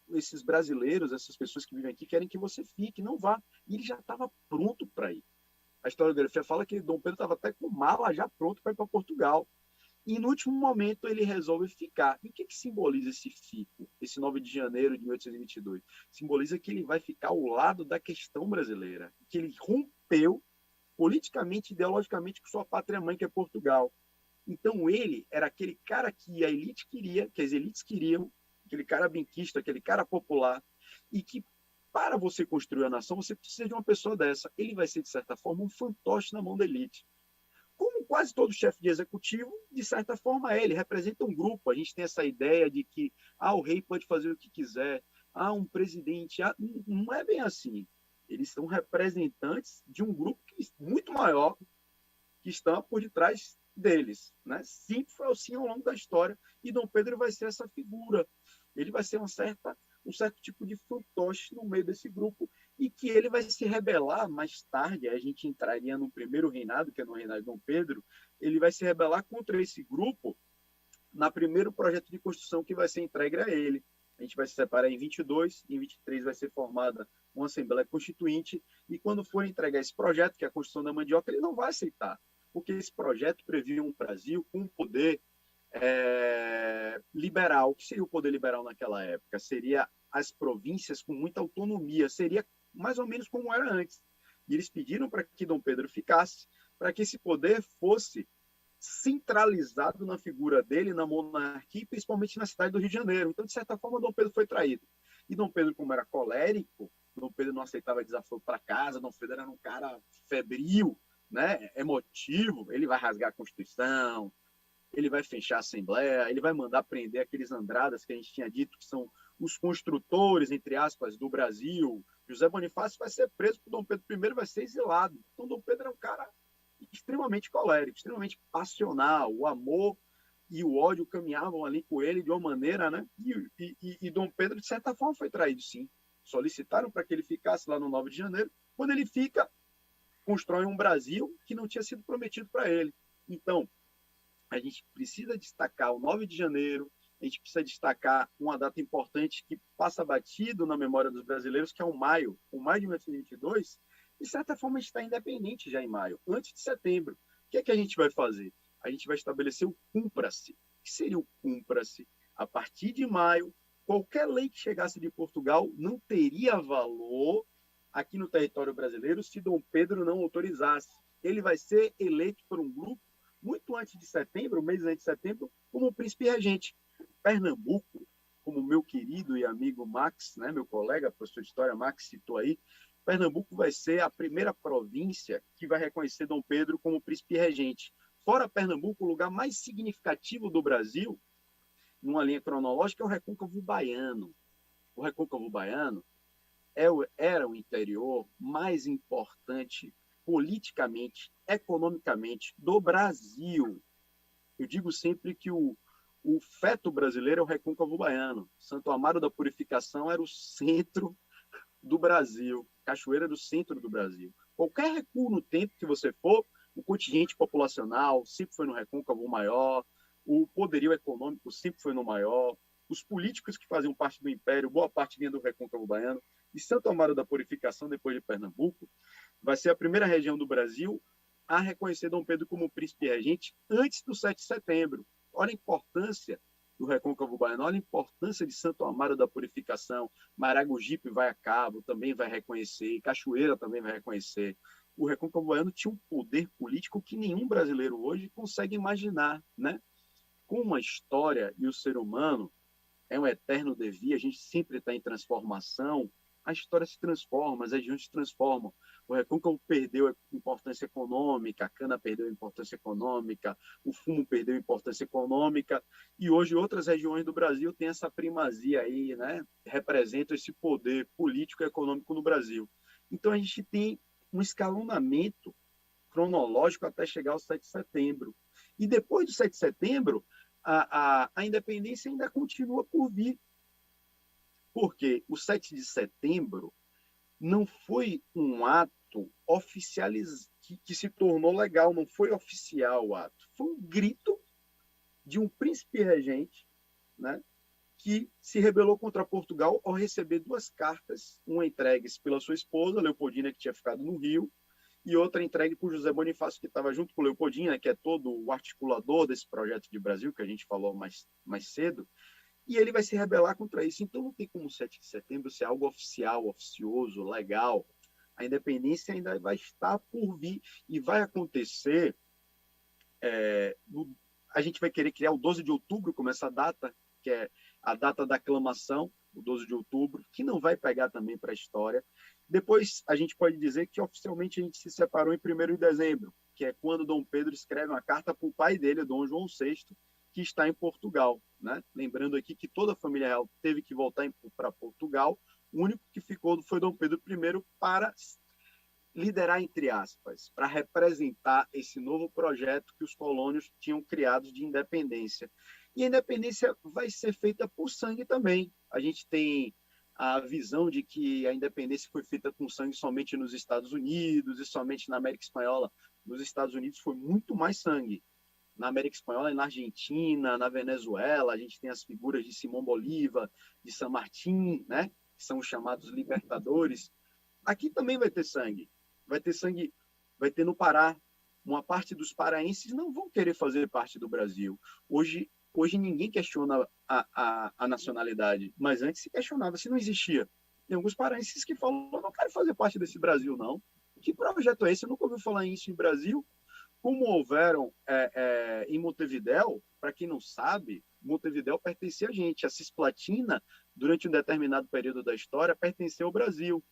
esses brasileiros, essas pessoas que vivem aqui, querem que você fique, não vá. E ele já estava pronto para ir. A historiografia fala que Dom Pedro estava até com mala já pronto para ir para Portugal. E no último momento ele resolve ficar. E o que simboliza esse fico, esse 9 de janeiro de 1822? Simboliza que ele vai ficar ao lado da questão brasileira, que ele rompeu politicamente, ideologicamente, com sua pátria-mãe, que é Portugal. Então ele era aquele cara que a elite queria, que as elites queriam, aquele cara benquista, aquele cara popular, e que para você construir a nação, você precisa de uma pessoa dessa. Ele vai ser, de certa forma, um fantoche na mão da elite. Como quase todo chefe de executivo, de certa forma, ele representa um grupo. A gente tem essa ideia de que o rei pode fazer o que quiser, um presidente. Não é bem assim. Eles são representantes de um grupo muito maior que está por detrás deles, né? Sempre foi assim ao longo da história, e Dom Pedro vai ser essa figura. Ele vai ser um certo tipo de fantoche no meio desse grupo, e que ele vai se rebelar mais tarde. A gente entraria no primeiro reinado, que é no reinado de Dom Pedro. Ele vai se rebelar contra esse grupo no primeiro projeto de construção que vai ser entregue a ele. A gente vai se separar em 22, em 23 vai ser formada uma Assembleia Constituinte, e quando for entregar esse projeto, que é a Constituição da Mandioca, ele não vai aceitar, porque esse projeto previa um Brasil com um poder liberal. O que seria o poder liberal naquela época? Seria as províncias com muita autonomia, seria mais ou menos como era antes. E eles pediram para que Dom Pedro ficasse, para que esse poder fosse centralizado na figura dele, na monarquia, e principalmente na cidade do Rio de Janeiro. Então, de certa forma, Dom Pedro foi traído. E Dom Pedro, como era colérico, Dom Pedro não aceitava desaforo para casa, Dom Pedro era um cara febril, né, emotivo. Ele vai rasgar a Constituição, ele vai fechar a Assembleia, ele vai mandar prender aqueles andradas que a gente tinha dito que são os construtores, entre aspas, do Brasil. José Bonifácio vai ser preso por Dom Pedro I, vai ser exilado. Então, Dom Pedro é um cara extremamente colérico, extremamente passional. O amor e o ódio caminhavam ali com ele de uma maneira, né? E Dom Pedro, de certa forma, foi traído, sim. Solicitaram para que ele ficasse lá no 9 de janeiro. Quando ele fica, constrói um Brasil que não tinha sido prometido para ele. Então, a gente precisa destacar o 9 de janeiro, a gente precisa destacar uma data importante que passa batido na memória dos brasileiros, que é o maio de 1922. De certa forma, a gente está independente já em maio, antes de setembro. O que é que a gente vai fazer? A gente vai estabelecer o Cumpra-se. O que seria o Cumpra-se? A partir de maio, qualquer lei que chegasse de Portugal não teria valor aqui no território brasileiro se Dom Pedro não autorizasse. Ele vai ser eleito por um grupo muito antes de setembro, um mês antes de setembro, como príncipe regente. Pernambuco, como meu querido e amigo Max, né, meu colega, professor de História Max citou aí, Pernambuco vai ser a primeira província que vai reconhecer Dom Pedro como príncipe regente. Fora Pernambuco, o lugar mais significativo do Brasil numa linha cronológica, é o Recôncavo Baiano. O Recôncavo Baiano era o interior mais importante politicamente, economicamente, do Brasil. Eu digo sempre que o feto brasileiro é o Recôncavo Baiano. Santo Amaro da Purificação era o centro do Brasil. Cachoeira era o centro do Brasil. Qualquer recuo no tempo que você for, o contingente populacional sempre foi no Recôncavo maior, o poderio econômico sempre foi no maior, os políticos que faziam parte do Império, boa parte vinha do Recôncavo Baiano, e Santo Amaro da Purificação, depois de Pernambuco, vai ser a primeira região do Brasil a reconhecer Dom Pedro como príncipe regente antes do 7 de setembro. Olha a importância do Recôncavo Baiano, olha a importância de Santo Amaro da Purificação, Maragogipe vai a cabo, também vai reconhecer, Cachoeira também vai reconhecer. O Recôncavo Baiano tinha um poder político que nenhum brasileiro hoje consegue imaginar, né? Como a história e o ser humano é um eterno devir, a gente sempre está em transformação, a história se transforma, as regiões se transformam. O Recôncavo perdeu a importância econômica, a cana perdeu a importância econômica, o fumo perdeu a importância econômica, e hoje outras regiões do Brasil têm essa primazia aí, né? Representam esse poder político e econômico no Brasil. Então a gente tem um escalonamento cronológico até chegar ao 7 de setembro. E depois do 7 de setembro, a independência ainda continua por vir. Porque o 7 de setembro não foi um ato que se tornou legal, não foi oficial o ato. Foi um grito de um príncipe regente, né, que se rebelou contra Portugal ao receber 2 cartas, uma entregues pela sua esposa, Leopoldina, que tinha ficado no Rio, e outra entregue por José Bonifácio, que estava junto com Leopoldina, que é todo o articulador desse projeto de Brasil, que a gente falou mais cedo, e ele vai se rebelar contra isso. Então não tem como o 7 de setembro ser algo oficial, oficioso, legal. A independência ainda vai estar por vir e vai acontecer. A gente vai querer criar o 12 de outubro como essa data, que é a data da aclamação, o 12 de outubro, que não vai pegar também para a história. Depois a gente pode dizer que oficialmente a gente se separou em 1º de dezembro, que é quando Dom Pedro escreve uma carta para o pai dele, Dom João VI, que está em Portugal, né? Lembrando aqui que toda a família real teve que voltar para Portugal, o único que ficou foi Dom Pedro I para liderar, entre aspas, para representar esse novo projeto que os colônios tinham criado de independência. E a independência vai ser feita por sangue também. A gente tem a visão de que a independência foi feita com sangue somente nos Estados Unidos e somente na América Espanhola. Nos Estados Unidos foi muito mais sangue. Na América Espanhola, na Argentina, na Venezuela, a gente tem as figuras de Simão Bolívar, de San Martín, né? Que são os chamados libertadores. Aqui também vai ter sangue. Vai ter sangue, vai ter no Pará. Uma parte dos paraenses não vão querer fazer parte do Brasil. Hoje ninguém questiona a nacionalidade, mas antes se questionava se não existia. Tem alguns paraenses que falam, eu não quero fazer parte desse Brasil, não. Que projeto é esse? Eu nunca ouvi falar isso em Brasil. Como houveram em Montevidéu, para quem não sabe, Montevidéu pertencia a gente. A Cisplatina, durante um determinado período da história, pertenceu ao Brasil.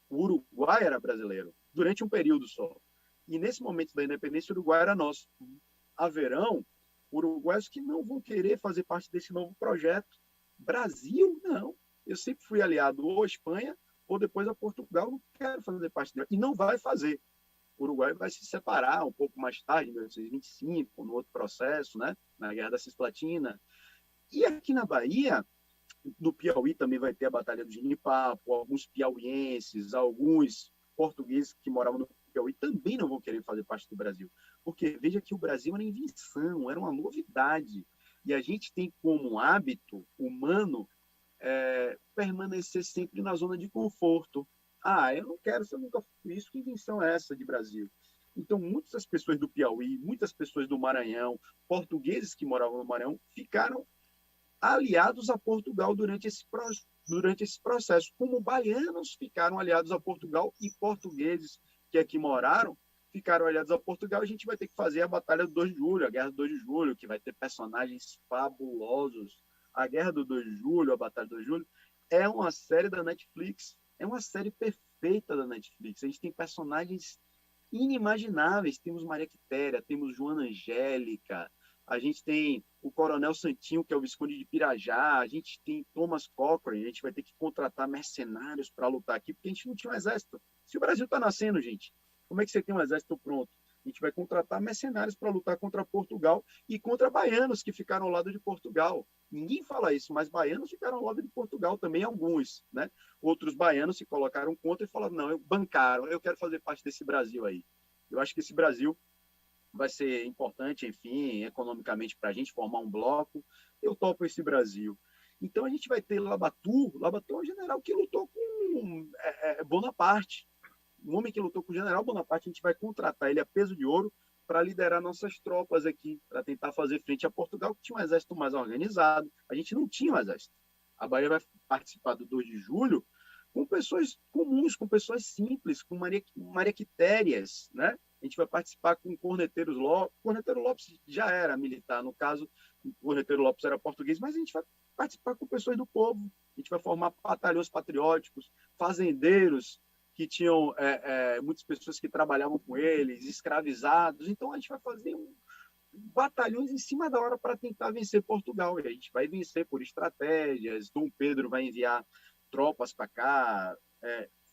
O Uruguai era brasileiro, durante um período só. E nesse momento da independência, o Uruguai era nosso. Haverão uruguaios que não vão querer fazer parte desse novo projeto. Brasil, não. Eu sempre fui aliado ou à Espanha ou depois a Portugal, não quero fazer parte dela. E não vai fazer. O Uruguai vai se separar um pouco mais tarde, em 1925, no outro processo, né? Na Guerra da Cisplatina. E aqui na Bahia, no Piauí também vai ter a Batalha do Genipapo, alguns piauienses, alguns portugueses que moravam no Piauí também não vão querer fazer parte do Brasil. Porque veja que o Brasil era invenção, era uma novidade. E a gente tem como hábito humano permanecer sempre na zona de conforto. Eu não quero, se eu nunca fiz isso, que invenção é essa de Brasil? Então, muitas pessoas do Piauí, muitas pessoas do Maranhão, portugueses que moravam no Maranhão, ficaram aliados a Portugal durante esse processo, como baianos ficaram aliados a Portugal e portugueses que aqui moraram ficaram aliados a Portugal. A gente vai ter que fazer a Batalha do 2 de Julho, a Guerra do 2 de Julho, que vai ter personagens fabulosos. A Guerra do 2 de Julho, a Batalha do 2 de Julho, é uma série da Netflix, é uma série perfeita da Netflix. A gente tem personagens inimagináveis, temos Maria Quitéria, temos Joana Angélica, a gente tem o Coronel Santinho, que é o Visconde de Pirajá, a gente tem Thomas Cochrane, a gente vai ter que contratar mercenários para lutar aqui, porque a gente não tinha um exército. Se o Brasil está nascendo, gente, como é que você tem um exército pronto? A gente vai contratar mercenários para lutar contra Portugal e contra baianos que ficaram ao lado de Portugal. Ninguém fala isso, mas baianos ficaram ao lado de Portugal também, alguns, né? Outros baianos se colocaram contra e falaram, não, bancaram, eu quero fazer parte desse Brasil aí. Eu acho que esse Brasil vai ser importante, enfim, economicamente para a gente formar um bloco. Eu topo esse Brasil. Então a gente vai ter Labatut é um general que lutou com Bonaparte. Um homem que lutou com o general Bonaparte, a gente vai contratar ele a peso de ouro para liderar nossas tropas aqui, para tentar fazer frente a Portugal, que tinha um exército mais organizado. A gente não tinha um exército. A Bahia vai participar do 2 de julho com pessoas comuns, com pessoas simples, com mariquitérias, né? A gente vai participar com o Corneteiro Lopes. O Corneteiro Lopes já era militar, no caso, o Corneteiro Lopes era português, mas a gente vai participar com pessoas do povo. A gente vai formar batalhões patrióticos, fazendeiros, que tinham muitas pessoas que trabalhavam com eles, escravizados. Então, a gente vai fazer batalhões em cima da hora para tentar vencer Portugal. E a gente vai vencer por estratégias. Dom Pedro vai enviar tropas para cá,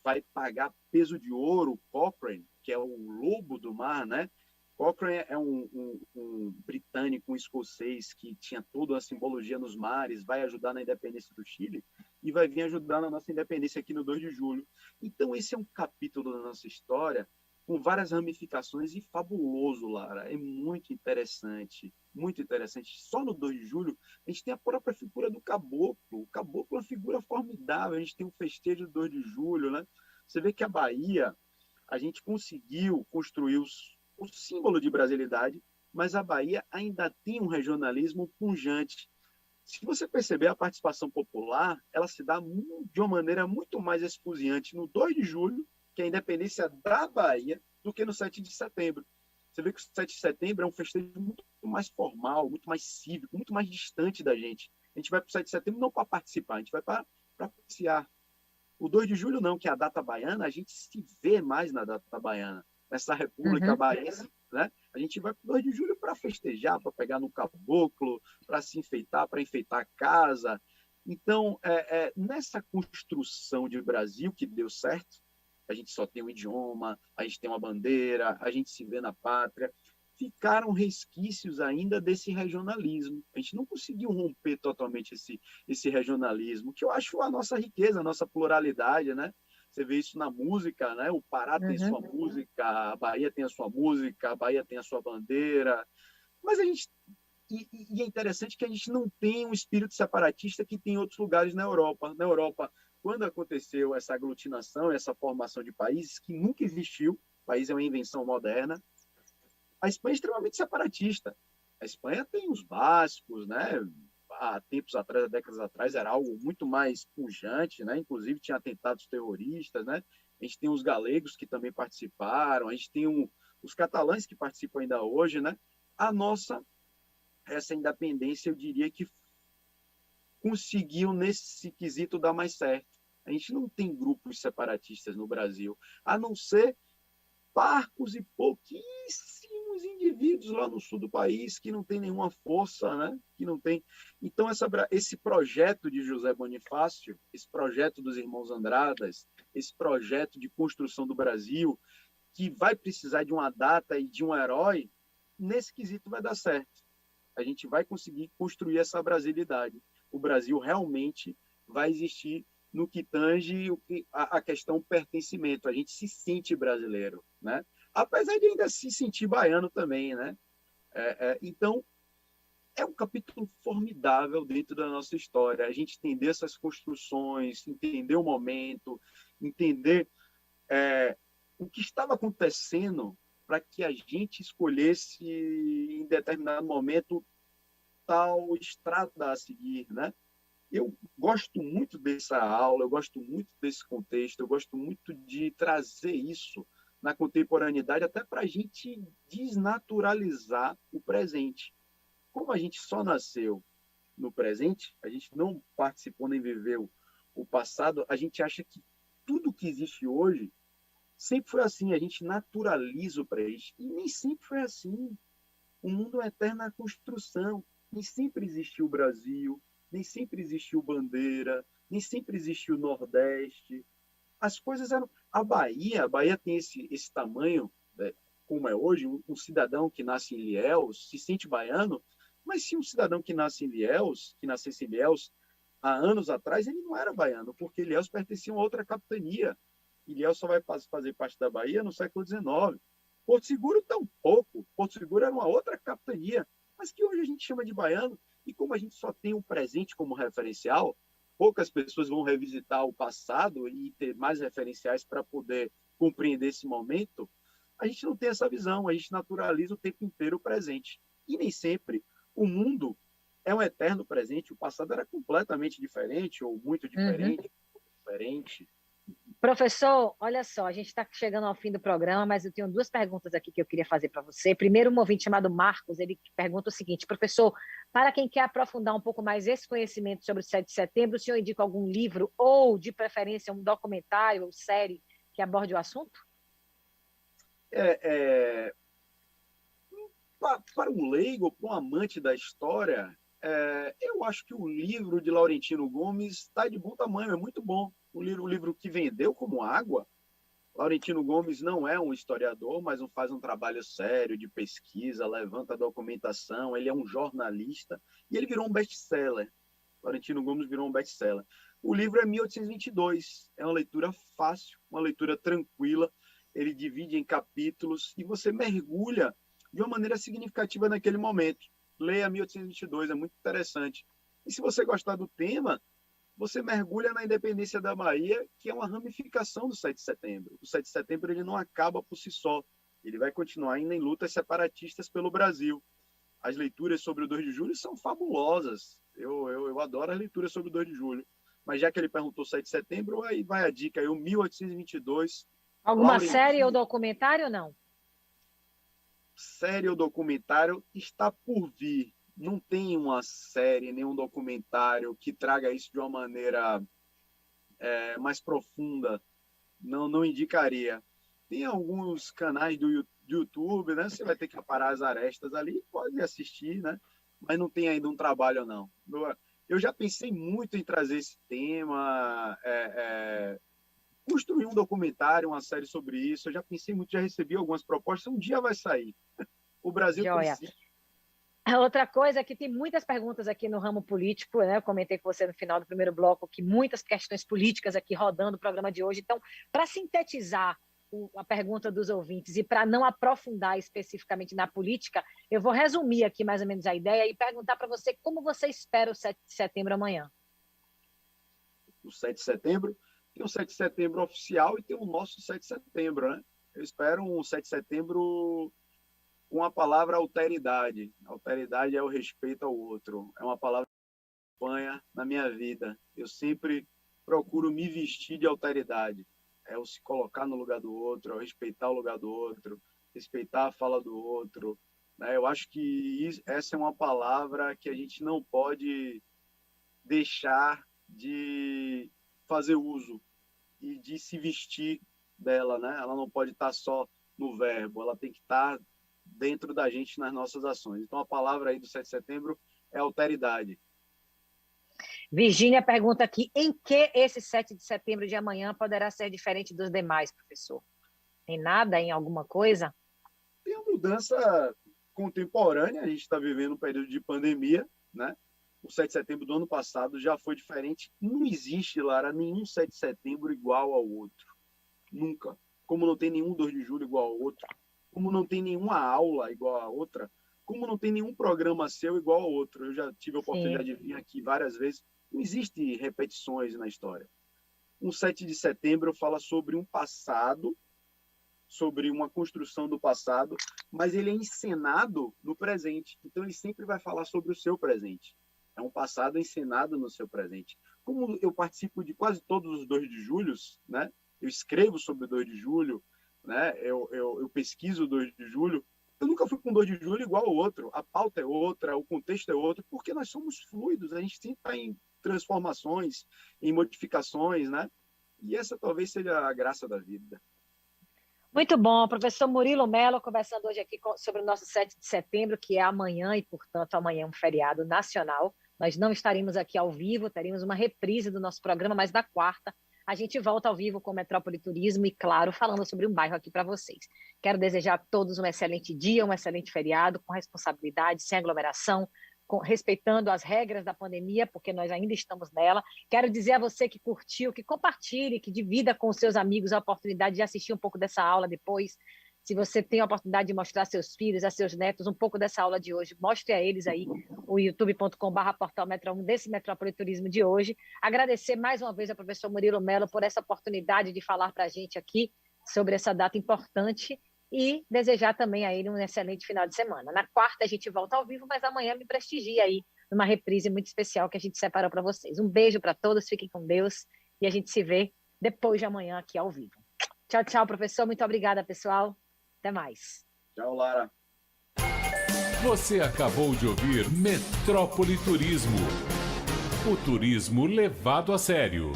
vai pagar peso de ouro. Cochrane, que é o lobo do mar, né? Cochrane é um britânico, um escocês que tinha toda a simbologia nos mares, vai ajudar na independência do Chile e vai vir ajudar na nossa independência aqui no 2 de julho. Então, esse é um capítulo da nossa história com várias ramificações e fabuloso, Lara. É muito interessante, muito interessante. Só no 2 de julho, a gente tem a própria figura do caboclo. O caboclo é uma figura formidável. A gente tem o festejo do 2 de julho, né? Você vê que a Bahia, a gente conseguiu construir o símbolo de brasilidade, mas a Bahia ainda tem um regionalismo pujante. Se você perceber, a participação popular, ela se dá de uma maneira muito mais esfuziante no 2 de julho, que é a independência da Bahia, do que no 7 de setembro. Você vê que o 7 de setembro é um festejo muito mais formal, muito mais cívico, muito mais distante da gente. A gente vai para o 7 de setembro não para participar, a gente vai para apreciar. O 2 de julho não, que é a data baiana, a gente se vê mais na data baiana. Nessa República Baiense, né? A gente vai para o 2 de julho para festejar, para pegar no caboclo, para se enfeitar, para enfeitar a casa. Então, nessa construção de Brasil que deu certo, a gente só tem um idioma, a gente tem uma bandeira, a gente se vê na pátria, ficaram resquícios ainda desse regionalismo. A gente não conseguiu romper totalmente esse regionalismo, que eu acho a nossa riqueza, a nossa pluralidade, né? Você vê isso na música, né? O Pará tem sua música, a Bahia tem a sua música, a Bahia tem a sua bandeira. Mas a gente... E é interessante que a gente não tem um espírito separatista que tem em outros lugares na Europa. Na Europa, quando aconteceu essa aglutinação, essa formação de países que nunca existiu, o país é uma invenção moderna, a Espanha é extremamente separatista. A Espanha tem os bascos, né? Há tempos atrás, há décadas atrás, era algo muito mais pujante, né? Inclusive tinha atentados terroristas, né? A gente tem os galegos que também participaram, a gente tem os catalães que participam ainda hoje, né? Essa independência, eu diria que conseguiu, nesse quesito, dar mais certo. A gente não tem grupos separatistas no Brasil, a não ser parcos e pouquíssimos indivíduos lá no sul do país que não tem nenhuma força, né? Que não tem. Então, esse projeto de José Bonifácio, esse projeto dos irmãos Andradas, esse projeto de construção do Brasil, que vai precisar de uma data e de um herói, nesse quesito vai dar certo. A gente vai conseguir construir essa brasilidade. O Brasil realmente vai existir no que tange a questão pertencimento. A gente se sente brasileiro, né? Apesar de ainda se sentir baiano também, né? Então, é um capítulo formidável dentro da nossa história. A gente entender essas construções, entender o momento, entender o que estava acontecendo para que a gente escolhesse, em determinado momento, tal estrada a seguir, né? Eu gosto muito dessa aula, eu gosto muito desse contexto, eu gosto muito de trazer isso na contemporaneidade, até para a gente desnaturalizar o presente. Como a gente só nasceu no presente, a gente não participou nem viveu o passado, a gente acha que tudo que existe hoje sempre foi assim, a gente naturaliza o presente. E nem sempre foi assim. O mundo é uma eterna construção. Nem sempre existiu o Brasil, nem sempre existiu bandeira, nem sempre existiu o Nordeste. As coisas eram... A Bahia tem esse tamanho, né, como é hoje, um cidadão que nasce em Ilhéus se sente baiano, mas se um cidadão que nascesse em Ilhéus, há anos atrás, ele não era baiano, porque Ilhéus pertencia a outra capitania. Ilhéus só vai fazer parte da Bahia no século XIX. Porto Seguro, tampouco. Porto Seguro era uma outra capitania, mas que hoje a gente chama de baiano. E como a gente só tem o presente como referencial, poucas pessoas vão revisitar o passado e ter mais referenciais para poder compreender esse momento. A gente não tem essa visão, a gente naturaliza o tempo inteiro o presente. E nem sempre o mundo é um eterno presente. O passado era completamente diferente, ou muito diferente. Professor, olha só, a gente está chegando ao fim do programa, mas eu tenho duas perguntas aqui que eu queria fazer para você. Primeiro, um ouvinte chamado Marcos, ele pergunta o seguinte: professor, para quem quer aprofundar um pouco mais esse conhecimento sobre o 7 de setembro, o senhor indica algum livro ou, de preferência, um documentário ou série que aborde o assunto? Para um leigo, para um amante da história, eu acho que o livro de Laurentino Gomes está de bom tamanho, é muito bom. O livro que vendeu como água. Laurentino Gomes não é um historiador, mas faz um trabalho sério de pesquisa, levanta documentação, ele é um jornalista e ele virou um best-seller. Laurentino Gomes virou um best-seller. O livro é 1822, é uma leitura fácil, uma leitura tranquila, ele divide em capítulos e você mergulha de uma maneira significativa naquele momento. Leia 1822, é muito interessante. E se você gostar do tema, você mergulha na independência da Bahia, que é uma ramificação do 7 de setembro. O 7 de setembro ele não acaba por si só. Ele vai continuar ainda em lutas separatistas pelo Brasil. As leituras sobre o 2 de julho são fabulosas. Eu adoro as leituras sobre o 2 de julho. Mas já que ele perguntou 7 de setembro, aí vai a dica. Aí, o 1822... Alguma série ou documentário ou não? Série ou documentário está por vir. Não tem uma série, nem um documentário que traga isso de uma maneira mais profunda. Não indicaria. Tem alguns canais do YouTube, né? Você vai ter que aparar as arestas ali, pode assistir, né? Mas não tem ainda um trabalho, não. Eu já pensei muito em trazer esse tema, construir um documentário, uma série sobre isso. Eu já pensei muito, já recebi algumas propostas. Um dia vai sair. O Brasil precisa. Outra coisa é que tem muitas perguntas aqui no ramo político, né? Eu comentei com você no final do primeiro bloco que muitas questões políticas aqui rodando o programa de hoje. Então, para sintetizar a pergunta dos ouvintes e para não aprofundar especificamente na política, eu vou resumir aqui mais ou menos a ideia e perguntar para você como você espera o 7 de setembro amanhã. O 7 de setembro? Tem o 7 de setembro oficial e tem o nosso 7 de setembro, né? Eu espero um 7 de setembro com a palavra alteridade. Alteridade é o respeito ao outro. É uma palavra que acompanha na minha vida. Eu sempre procuro me vestir de alteridade. É o se colocar no lugar do outro, é o respeitar o lugar do outro, respeitar a fala do outro. Né? Eu acho que essa é uma palavra que a gente não pode deixar de fazer uso e de se vestir dela. Né? Ela não pode estar só no verbo, ela tem que estar dentro da gente nas nossas ações. Então, a palavra aí do 7 de setembro é alteridade. Virgínia pergunta aqui, em que esse 7 de setembro de amanhã poderá ser diferente dos demais, professor? Tem nada em alguma coisa? Tem uma mudança contemporânea, a gente está vivendo um período de pandemia, né? O 7 de setembro do ano passado já foi diferente. Não existe, Lara, nenhum 7 de setembro igual ao outro. Nunca. Como não tem nenhum 2 de julho igual ao outro. Como não tem nenhuma aula igual a outra, como não tem nenhum programa seu igual ao outro. Eu já tive a oportunidade de vir aqui várias vezes. Não existe repetições na história. Um 7 de setembro fala sobre um passado, sobre uma construção do passado, mas ele é encenado no presente. Então, ele sempre vai falar sobre o seu presente. É um passado encenado no seu presente. Como eu participo de quase todos os 2 de julho, né? Eu escrevo sobre o 2 de julho, né? Eu pesquiso o 2 de julho, eu nunca fui com 2 de julho igual ao outro. A pauta é outra, o contexto é outro, porque nós somos fluidos, a gente sempre está em transformações, em modificações, né? E essa talvez seja a graça da vida. Muito bom, professor Murilo Mello, conversando hoje aqui sobre o nosso 7 de setembro, que é amanhã, e, portanto, amanhã é um feriado nacional. Nós não estaremos aqui ao vivo, teremos uma reprise do nosso programa, mas na quarta a gente volta ao vivo com o Metrópole Turismo e, claro, falando sobre um bairro aqui para vocês. Quero desejar a todos um excelente dia, um excelente feriado, com responsabilidade, sem aglomeração, respeitando as regras da pandemia, porque nós ainda estamos nela. Quero dizer a você que curtiu, que compartilhe, que divida com os seus amigos a oportunidade de assistir um pouco dessa aula depois. Se você tem a oportunidade de mostrar a seus filhos, a seus netos, um pouco dessa aula de hoje, mostre a eles aí o youtube.com/portalmetro1 desse Metrópole Turismo de hoje. Agradecer mais uma vez ao professor Murilo Mello por essa oportunidade de falar para a gente aqui sobre essa data importante e desejar também a ele um excelente final de semana. Na quarta a gente volta ao vivo, mas amanhã me prestigia aí numa reprise muito especial que a gente separou para vocês. Um beijo para todos, fiquem com Deus e a gente se vê depois de amanhã aqui ao vivo. Tchau, tchau, professor. Muito obrigada, pessoal. Até mais. Tchau, Lara. Você acabou de ouvir Metrópole Turismo. O turismo levado a sério.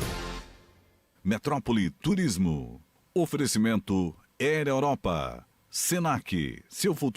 Metrópole Turismo. Oferecimento Air Europa. Senac. Seu futuro.